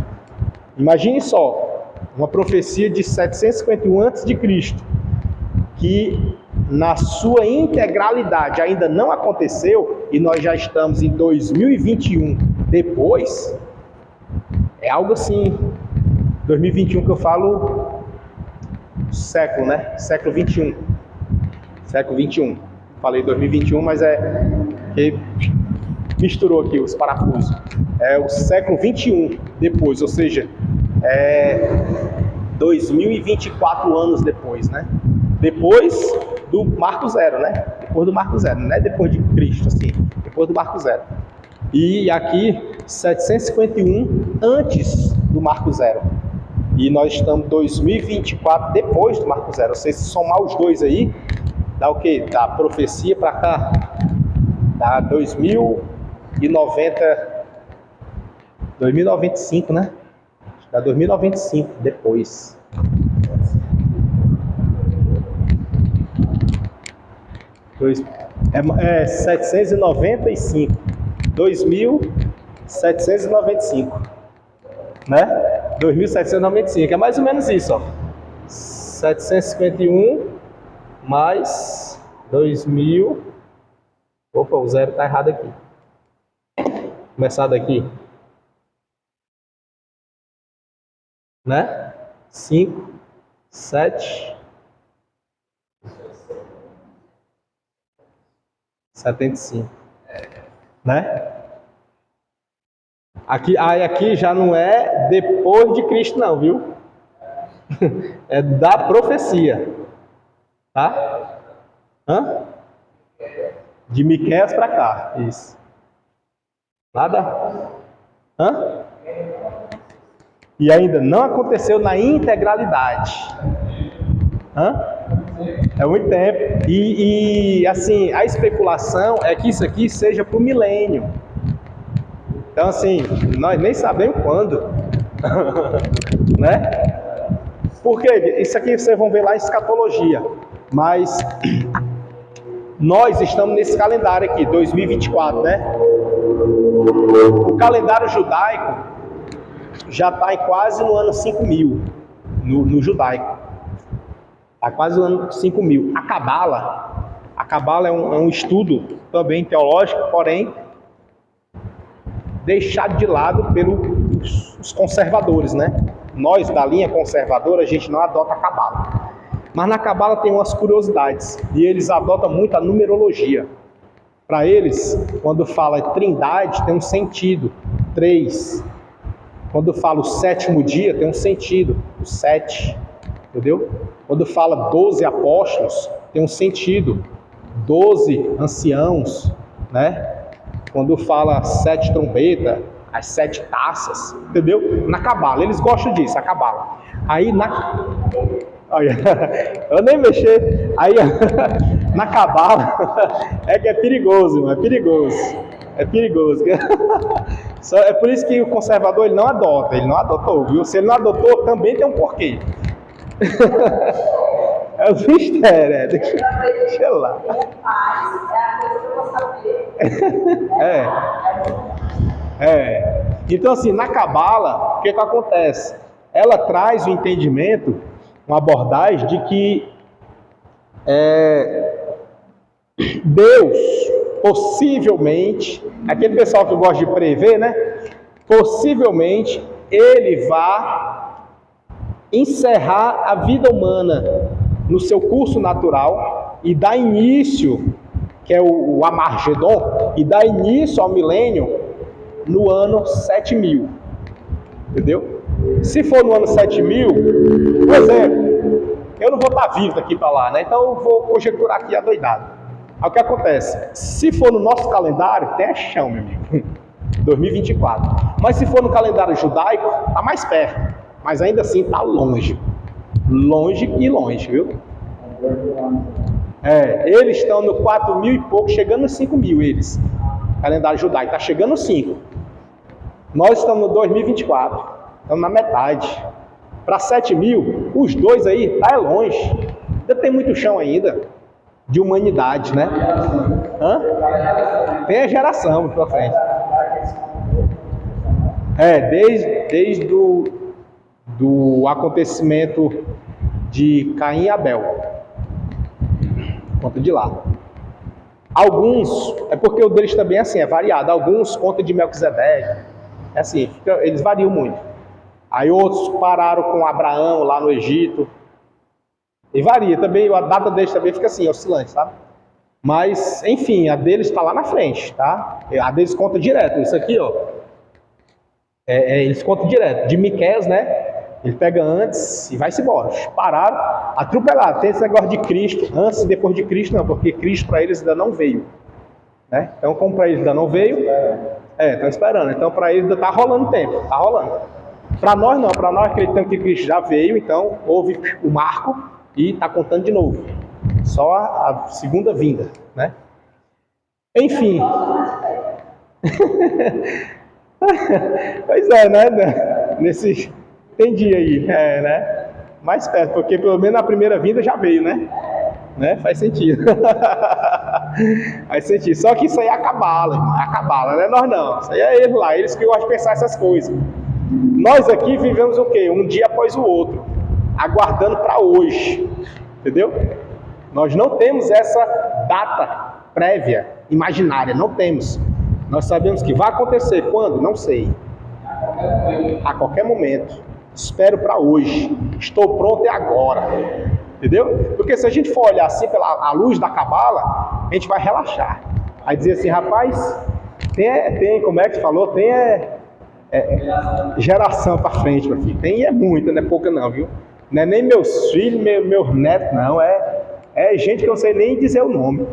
Imagine só, uma profecia de 751 a.C., que na sua integralidade ainda não aconteceu, e nós já estamos em 2021 depois. É algo assim, 2021 que eu falo século, né? Século 21. Século 21. Falei 2021, mas que misturou aqui os parafusos. É o século 21 depois, ou seja, 2024 anos depois, né? Depois do Marco Zero, né? Depois do Marco Zero, não é depois de Cristo, assim, depois do Marco Zero. E aqui, 751 antes do Marco Zero. E nós estamos em 2024 depois do Marco Zero. Ou seja, se somar os dois aí, dá o quê? Da profecia para cá, dá 2095, né? Dá 2095 depois. 795. 2795, né? 2795, é mais ou menos isso, ó. 751 mais 2000. Opa, o zero tá errado aqui. Começar daqui, né? 5, 7, 75, né? Aqui já não é depois de Cristo não, viu? É da profecia, tá? De Miqueias para cá, isso. Nada? E ainda não aconteceu na integralidade. É muito tempo. E assim, a especulação é que isso aqui seja para o milênio. Então assim, nós nem sabemos quando. Né? Porque isso aqui vocês vão ver lá em escatologia. Mas nós estamos nesse calendário aqui, 2024, né? O calendário judaico já está quase no ano 5000. no judaico. Está quase o ano 5.000. A Cabala é um estudo também teológico, porém deixado de lado pelos conservadores, né? Nós, da linha conservadora, a gente não adota a Cabala. Mas na Cabala tem umas curiosidades, e eles adotam muito a numerologia. Para eles, quando fala trindade, tem um sentido, 3. Quando fala o 7º dia, tem um sentido, o 7, entendeu? Quando fala 12 apóstolos, tem um sentido, 12 anciãos, né? Quando fala 7 trombetas, as 7 taças, entendeu? Na Cabala, eles gostam disso, a Cabala. Aí olha, eu nem mexer. Aí na Cabala é que é perigoso, irmão, é perigoso. É perigoso. É por isso que o conservador ele não adotou, viu? Se ele não adotou, também tem um porquê. É o mistério, deixa lá. Então assim, na Cabala, o que acontece? Ela traz o entendimento, uma abordagem de que Deus, possivelmente, aquele pessoal que gosta de prever, né? Possivelmente, ele vai encerrar a vida humana no seu curso natural e dar início, que é o Amargedon, e dar início ao milênio no ano 7.000. Entendeu? Se for no ano 7.000, por exemplo, eu não vou estar vivo daqui para lá, né? Então eu vou conjecturar aqui adoidado. Aí o que acontece? Se for no nosso calendário, tem chão, meu amigo. 2024. Mas se for no calendário judaico, está mais perto. Mas ainda assim está longe. Longe e longe, viu? Eles estão no 4.000 e pouco, chegando nos 5.000 eles. Calendário judaico está chegando nos 5. Nós estamos no 2024. Estamos na metade. Para 7.000, os dois aí, tá longe. Ainda tem muito chão ainda. De humanidade, né? Tem a geração para frente. Desde do acontecimento de Caim e Abel. Conta de lá. Alguns, é porque o deles também é assim, é variado. Alguns contam de Melquisedeque. É assim, eles variam muito. Aí outros pararam com Abraão lá no Egito. E varia também, a data deles também fica assim, oscilante, sabe? Mas, enfim, a deles está lá na frente, tá? A deles conta direto. Isso aqui, ó. Eles contam direto. De Miqueias, né? Ele pega antes e vai-se embora. Pararam, atropelaram. Tem esse negócio de Cristo, antes e depois de Cristo, não, porque Cristo para eles ainda não veio. Né? Então, como para eles ainda não veio, estão esperando. Então, para eles ainda está rolando tempo, está rolando. Para nós, não. Para nós, acreditamos que Cristo já veio, então houve o marco. E está contando de novo. Só a segunda vinda, né? Enfim. Pois é, né? Tem dia aí, né? Mais perto, porque pelo menos na primeira vinda já veio, né? Faz sentido. Faz sentido. Só que isso aí é a Cabala, irmão. É a Cabala, não é nós não. Isso aí é eles lá, eles que gostam de pensar essas coisas. Nós aqui vivemos o quê? Um dia após o outro. Aguardando para hoje, entendeu? Nós não temos essa data prévia, imaginária, não temos. Nós sabemos que vai acontecer quando? Não sei. A qualquer momento. Espero para hoje. Estou pronto agora. Entendeu? Porque se a gente for olhar assim pela luz da Cabala, a gente vai relaxar. Aí dizer assim, rapaz, tem como é que falou? Tem geração para frente, meu filho. Tem muita, não é pouca não, viu? Não é nem meus filhos, meus netos, não. É gente que eu não sei nem dizer o nome.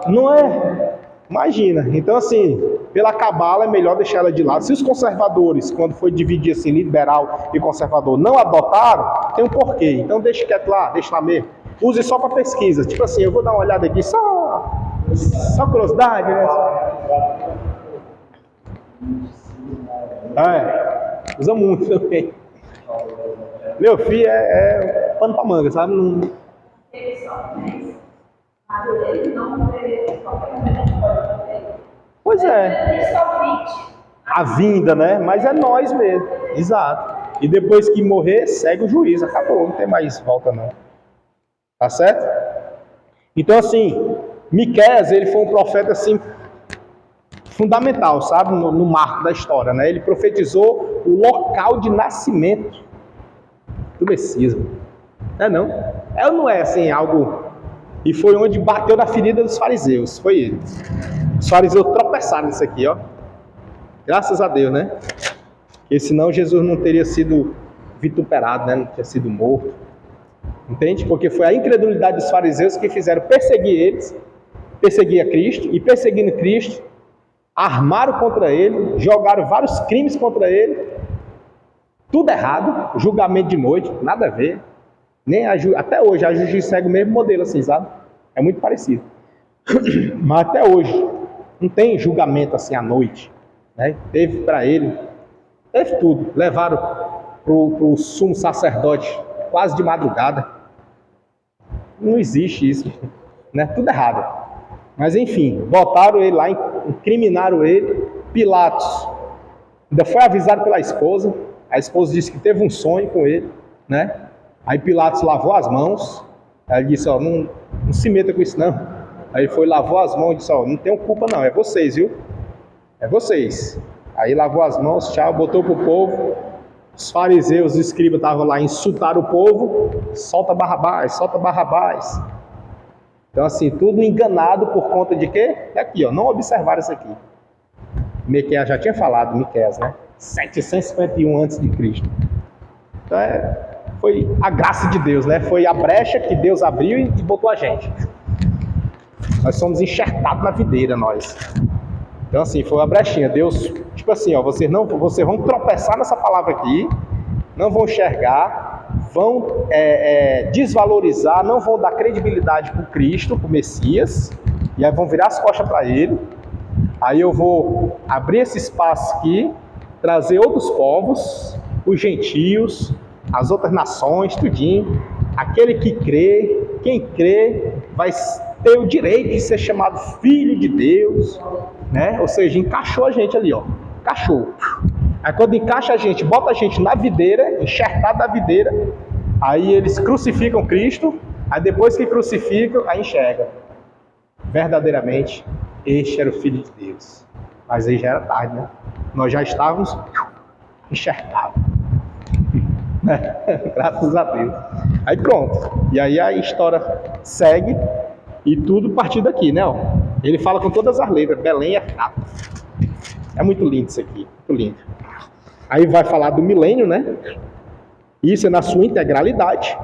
Não é? Imagina. Então, assim, pela Cabala é melhor deixar ela de lado. Se os conservadores, quando foi dividir assim, liberal e conservador, não adotaram, tem um porquê. Então, deixa quieto lá, deixa lá mesmo. Use só para pesquisa. Tipo assim, eu vou dar uma olhada aqui, só curiosidade, né? Usa muito também. Meu filho é pano pra manga, sabe? Não... Pois é. a vinda, né? Mas é nós mesmo, exato. E depois que morrer, segue o juízo, acabou, não tem mais volta não. Tá certo? Então assim, Miqueias, ele foi um profeta assim fundamental, sabe, no marco da história, né? Ele profetizou o local de nascimento do Messias. Não? É ou não é assim algo? E foi onde bateu na ferida dos fariseus, foi ele. Os fariseus tropeçaram nisso aqui, ó. Graças a Deus, né? Porque senão Jesus não teria sido vituperado, né? Não teria sido morto. Entende? Porque foi a incredulidade dos fariseus que fizeram perseguir eles, perseguir a Cristo, e perseguindo Cristo, armaram contra ele, jogaram vários crimes contra ele, tudo errado, julgamento de noite, nada a ver. Nem até hoje a justiça segue o mesmo modelo assim, sabe? É muito parecido. Mas até hoje não tem julgamento assim à noite, né? Teve para ele, teve tudo. Levaram pro sumo sacerdote quase de madrugada. Não existe isso, né? Tudo errado. Mas enfim, botaram ele lá, incriminaram ele. Pilatos ainda foi avisado pela esposa. A esposa disse que teve um sonho com ele, né? Aí Pilatos lavou as mãos. Aí ele disse, ó, não se meta com isso não. Aí ele foi, lavou as mãos e disse, ó, não tenho culpa não, é vocês, viu? É vocês. Aí lavou as mãos, tchau, botou pro povo. Os fariseus, os escribas estavam lá, insultaram o povo. Solta Barrabás, solta Barrabás. Então assim, tudo enganado por conta de quê? É aqui, ó, não observaram isso aqui. Miqueias já tinha falado, Miqueias, né? 751 a.C. Então foi a graça de Deus, né? Foi a brecha que Deus abriu e botou a gente. Nós somos enxertados na videira, nós. Então assim, foi uma brechinha. Deus, tipo assim, ó, vocês vão tropeçar nessa palavra aqui, não vão enxergar, vão desvalorizar, não vão dar credibilidade para o Cristo, para o Messias, e aí vão virar as costas para ele. Aí eu vou abrir esse espaço aqui, trazer outros povos, os gentios, as outras nações, tudinho. Aquele que crê, quem crê, vai ter o direito de ser chamado filho de Deus, né? Ou seja, encaixou a gente ali, ó. Encaixou. Aí quando encaixa a gente, bota a gente na videira, enxertado na videira, aí eles crucificam Cristo, aí depois que crucificam, aí enxerga. Verdadeiramente, este era o Filho de Deus. Mas aí já era tarde, né? Nós já estávamos enxertados. Graças a Deus. Aí pronto. E aí a história segue e tudo partiu daqui, né? Ó. Ele fala com todas as letras. Belém é fato. É muito lindo isso aqui. Muito lindo. Aí vai falar do milênio, né? Isso é na sua integralidade.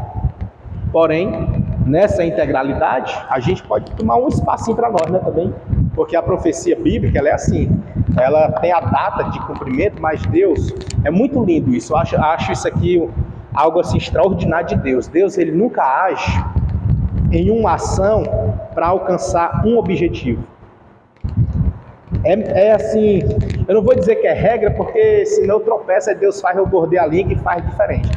Porém, nessa integralidade, a gente pode tomar um espacinho para nós, né, também. Porque a profecia bíblica, ela é assim. Ela tem a data de cumprimento, mas Deus, é muito lindo isso. Eu acho isso aqui algo assim extraordinário de Deus. Deus, ele nunca age em uma ação para alcançar um objetivo. É assim, eu não vou dizer que é regra, porque senão tropeça, Deus faz eu morder a língua e faz diferente.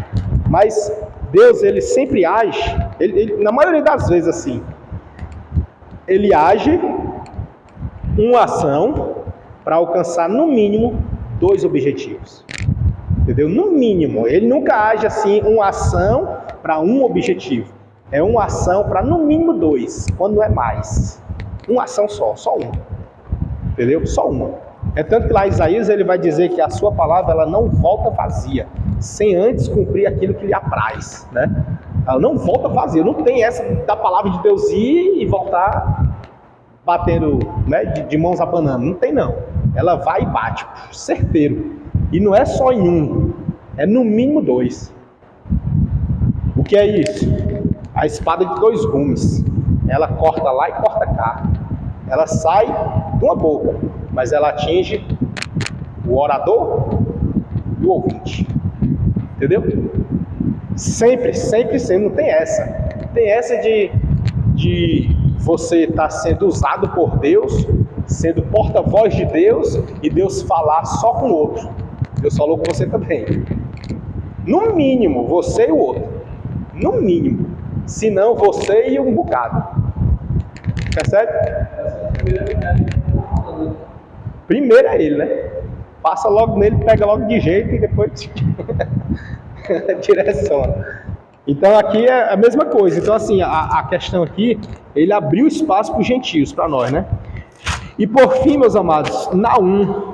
Mas Deus, ele sempre age, na maioria das vezes assim, ele age uma ação para alcançar no mínimo 2 objetivos. Entendeu? No mínimo, ele nunca age assim, uma ação para um objetivo. É uma ação para no mínimo 2, quando não é mais. Uma ação só uma. Entendeu? Só uma. É tanto que lá em Isaías ele vai dizer que a sua palavra ela não volta vazia, sem antes cumprir aquilo que lhe apraz, né? Ela não volta vazia, não tem essa da palavra de Deus ir e voltar batendo, né, de mãos abanando, não tem não. Ela vai e bate, certeiro. E não é só em um, é no mínimo 2. O que é isso? A espada de 2 gumes. Ela corta lá e corta cá. Ela sai de uma boca, mas ela atinge o orador e o ouvinte. Entendeu? Sempre, não tem essa. Tem essa de você estar sendo usado por Deus, sendo porta-voz de Deus, e Deus falar só com o outro. Deus falou com você também. No mínimo, você e o outro. No mínimo. Se não, você e um bocado. Percebe? Primeiro é ele, né? passa logo nele, pega logo de jeito e depois direciona. Então aqui é a mesma coisa. Então assim, a questão aqui, ele abriu espaço para os gentios, para nós, né? E por fim, meus amados, Naum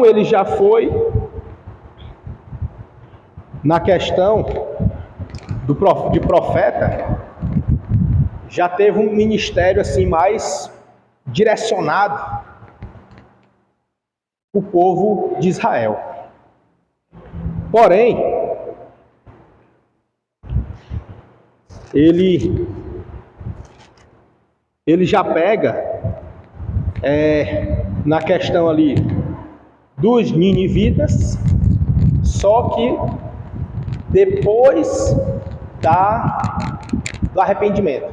ele já foi na questão de profeta, já teve um ministério assim mais direcionado para o povo de Israel. Porém, ele já pega na questão ali dos ninivitas, só que depois do arrependimento.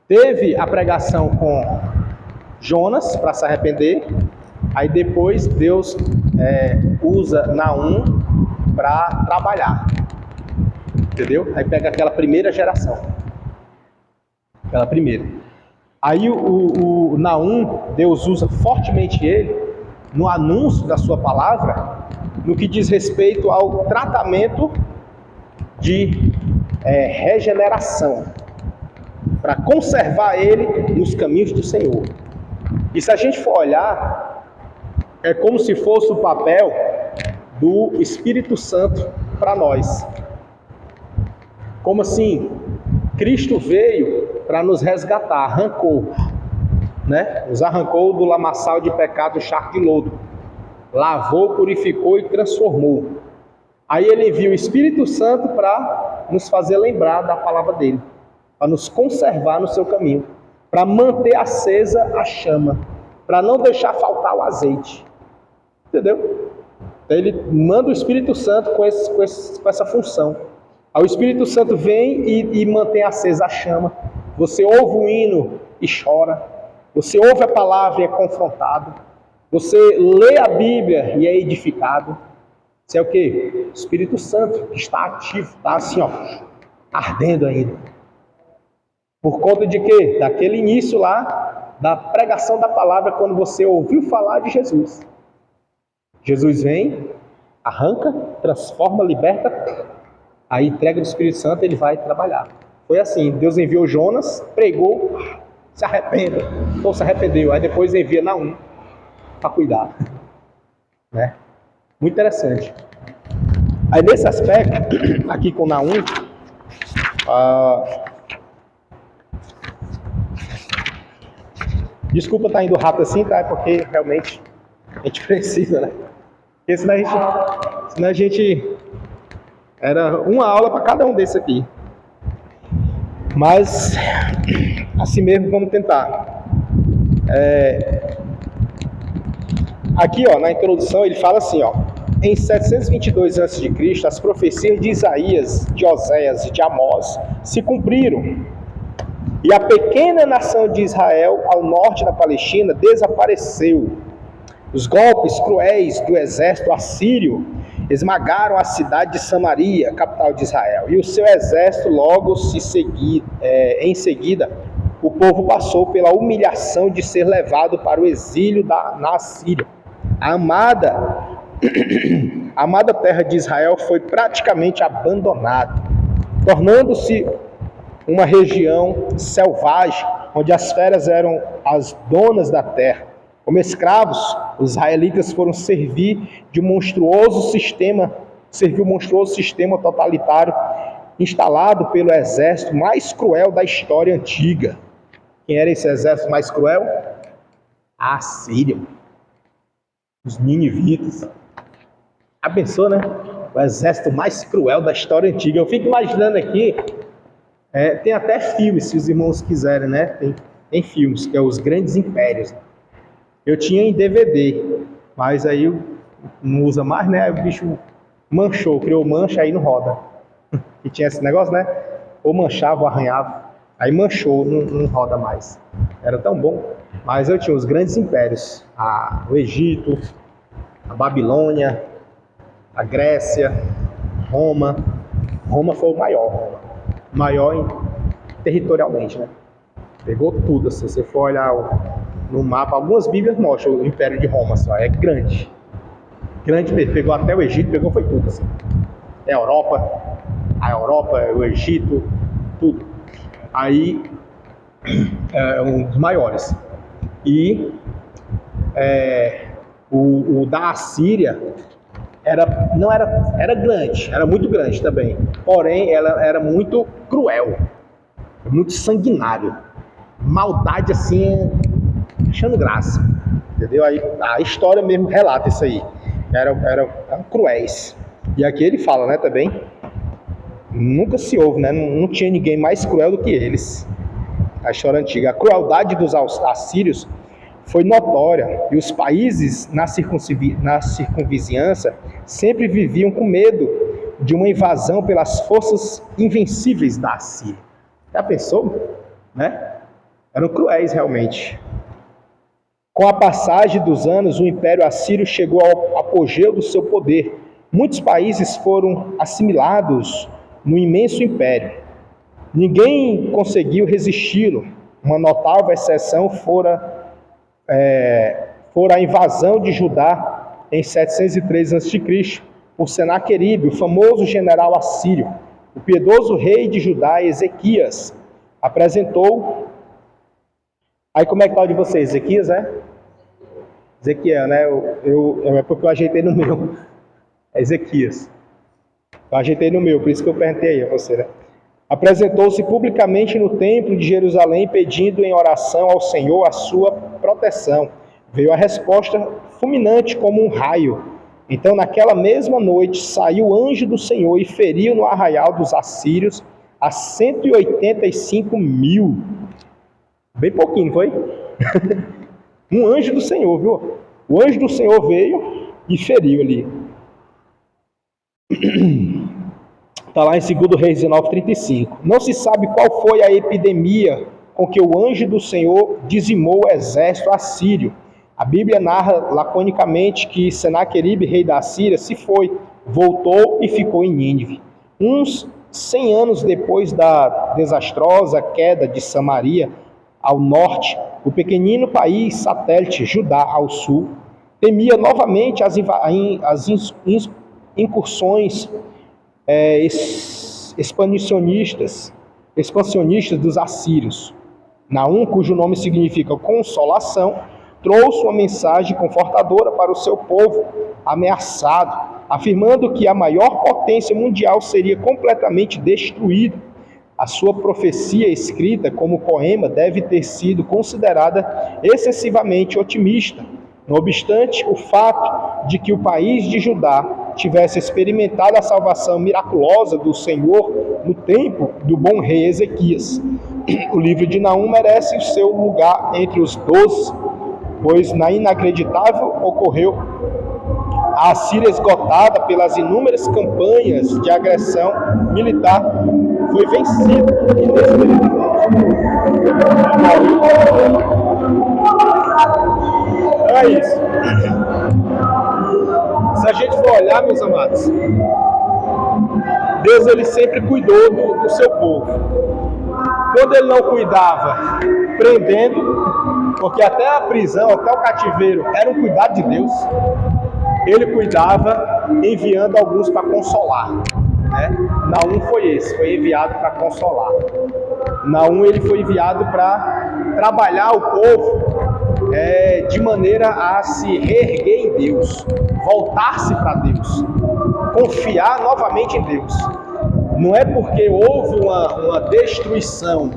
Teve a pregação com Jonas para se arrepender, aí depois Deus usa Naum para trabalhar, entendeu? Aí pega aquela primeira geração, aquela primeira. Aí o Naum, Deus usa fortemente ele no anúncio da sua palavra, no que diz respeito ao tratamento de regeneração, para conservar ele nos caminhos do Senhor. E se a gente for olhar, é como se fosse o papel do Espírito Santo para nós. Como assim? Cristo veio para nos resgatar, arrancou, né? Nos arrancou do lamaçal de pecado, charco de lodo, lavou, purificou e transformou. Aí ele envia o Espírito Santo para nos fazer lembrar da palavra dele, para nos conservar no seu caminho, para manter acesa a chama, para não deixar faltar o azeite, entendeu? Então ele manda o Espírito Santo com essa função. Aí o Espírito Santo vem e mantém acesa a chama. Você ouve o hino e chora, você ouve a palavra e é confrontado, você lê a Bíblia e é edificado. Isso é o quê? O Espírito Santo que está ativo, está assim, ó, ardendo ainda. Por conta de quê? Daquele início lá, da pregação da palavra, quando você ouviu falar de Jesus. Jesus vem, arranca, transforma, liberta, aí entrega o Espírito Santo, ele vai trabalhar. Foi assim, Deus enviou Jonas, pregou, se arrependa, ou se arrependeu, aí depois envia Naum para cuidar, né? Muito interessante. Aí nesse aspecto, aqui com Naum, desculpa estar indo rápido assim, tá? Porque realmente a gente precisa, né? Porque senão a gente era uma aula para cada um desse aqui. Mas assim mesmo vamos tentar. Aqui, ó, na introdução ele fala assim, ó: em 722 a.C., as profecias de Isaías, de Oséias e de Amós se cumpriram, e a pequena nação de Israel, ao norte da Palestina, desapareceu. Os golpes cruéis do exército assírio esmagaram a cidade de Samaria, capital de Israel, e o seu exército logo em seguida, o povo passou pela humilhação de ser levado para o exílio na Assíria. A amada terra de Israel foi praticamente abandonada, tornando-se uma região selvagem, onde as feras eram as donas da terra. Como escravos, os israelitas foram servir um monstruoso sistema totalitário instalado pelo exército mais cruel da história antiga. Quem era esse exército mais cruel? A Assíria. Os ninivitas. Abençoa, né? O exército mais cruel da história antiga. Eu fico imaginando aqui, tem até filmes, se os irmãos quiserem, né? Tem filmes, que é Os Grandes Impérios. Eu tinha em DVD, mas aí não usa mais, né? Aí o bicho manchou, criou mancha, aí não roda. E tinha esse negócio, né? Ou manchava ou arranhava. Aí manchou, não roda mais. Era tão bom. Mas eu tinha os grandes impérios. O Egito, a Babilônia, a Grécia, Roma, Roma foi o maior territorialmente, né? Pegou tudo, assim, se você for olhar no mapa, algumas bíblias mostram o Império de Roma, só, é grande. Grande mesmo, pegou até o Egito, pegou foi tudo, assim. A Europa, o Egito, tudo. Aí, é um dos maiores. E o da Assíria era grande, era muito grande também. Porém, ela era muito cruel, muito sanguinário. Maldade assim, achando graça. Entendeu? Aí a história mesmo relata isso aí. Eram cruéis. E aqui ele fala, né, também. Nunca se ouve, né? Não tinha ninguém mais cruel do que eles. A história antiga. A crueldade dos assírios foi notória, e os países na circunvizinhança sempre viviam com medo de uma invasão pelas forças invencíveis da Assíria. Já pensou? Né? Eram cruéis realmente. Com a passagem dos anos, o Império Assírio chegou ao apogeu do seu poder. Muitos países foram assimilados no imenso império. Ninguém conseguiu resisti-lo. Uma notável exceção fora a invasão de Judá em 703 a.C. por Senaqueribe, o famoso general assírio. O piedoso rei de Judá, Ezequias, apresentou... Aí como é que tá o de vocês? Ezequias, né? Ezequiel, né? É porque eu ajeitei no meu. É Ezequias. Eu ajeitei no meu, por isso que eu perguntei aí a você, né? Apresentou-se publicamente no templo de Jerusalém, pedindo em oração ao Senhor a sua proteção. Veio a resposta fulminante como um raio. Então, naquela mesma noite, saiu o anjo do Senhor e feriu no arraial dos assírios a 185.000. Bem pouquinho, foi? Um anjo do Senhor, viu? O anjo do Senhor veio e feriu ali. Está lá em 2 Reis 19:35. Não se sabe qual foi a epidemia com que o anjo do Senhor dizimou o exército assírio. A Bíblia narra laconicamente que Senaqueribe, rei da Assíria, se foi, voltou e ficou em Nínive. Uns 100 anos depois da desastrosa queda de Samaria ao norte, o pequenino país satélite Judá ao sul temia novamente as incursões expansionistas dos assírios. Naum, cujo nome significa consolação, trouxe uma mensagem confortadora para o seu povo ameaçado, afirmando que a maior potência mundial seria completamente destruída. A sua profecia escrita como poema deve ter sido considerada excessivamente otimista. Não obstante, o fato de que o país de Judá tivesse experimentado a salvação miraculosa do Senhor no tempo do bom rei Ezequias. O livro de Naum merece o seu lugar entre os 12, pois na inacreditável ocorreu a Assíria, esgotada pelas inúmeras campanhas de agressão militar, foi vencida Então é isso. Se a gente for olhar, meus amados, Deus ele sempre cuidou do seu povo. Quando ele não cuidava prendendo, porque até a prisão, até o cativeiro era um cuidado de Deus, ele cuidava enviando alguns para consolar. Naum foi enviado para consolar. Naum ele foi enviado para trabalhar o povo de maneira a se reerguer em Deus, voltar-se para Deus, confiar novamente em Deus. Não é porque houve uma destruição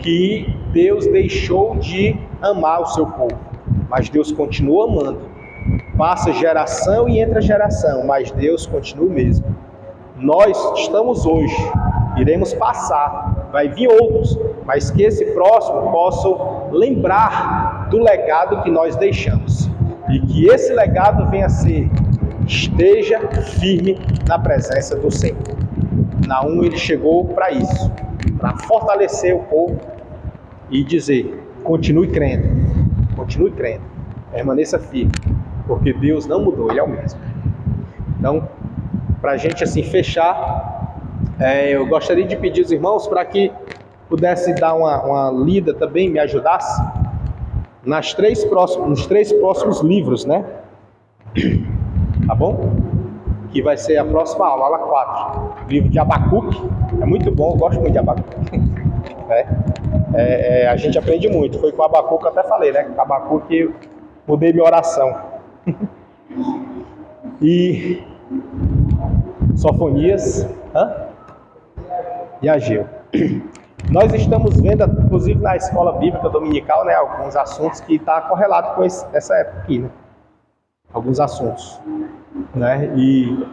que Deus deixou de amar o seu povo, mas Deus continua amando. Passa geração e entra geração, mas Deus continua o mesmo. Nós estamos hoje, iremos passar, vai vir outros, mas que esse próximo possam lembrar do legado que nós deixamos. E que esse legado venha a ser, esteja firme na presença do Senhor. Naum ele chegou para isso, para fortalecer o povo e dizer, continue crendo, permaneça firme, porque Deus não mudou, Ele é o mesmo. Então, para a gente assim fechar, Eu gostaria de pedir aos irmãos para que pudesse dar uma lida também, me ajudasse nos três próximos livros, né? Tá bom? Que vai ser a próxima aula 4. Livro de Abacuque. É muito bom, eu gosto muito de Abacuque. A gente aprende muito. Foi com o Abacuque que eu até falei, né? Com o Abacuque eu mudei minha oração. E Sofonias e Ageu. Nós estamos vendo, inclusive na escola bíblica dominical, né, alguns assuntos que estão correlatos com essa época aqui, né? Alguns assuntos, né? E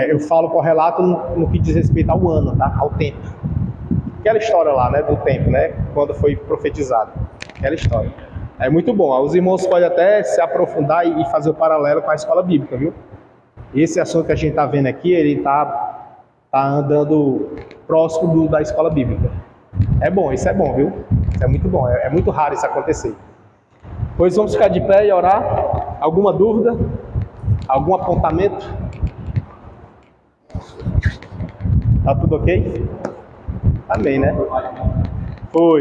eu falo correlato no que diz respeito ao ano, tá? Ao tempo. Aquela história lá, né, do tempo, né? Quando foi profetizado. Aquela história. É muito bom. Os irmãos podem até se aprofundar e fazer o paralelo com a escola bíblica, viu? Esse assunto que a gente está vendo aqui, ele tá andando próximo da escola bíblica. É bom, isso é bom, viu? Isso é muito bom. É muito raro isso acontecer. Pois vamos ficar de pé e orar. Alguma dúvida? Algum apontamento? Tá tudo ok? Amém, né? Foi.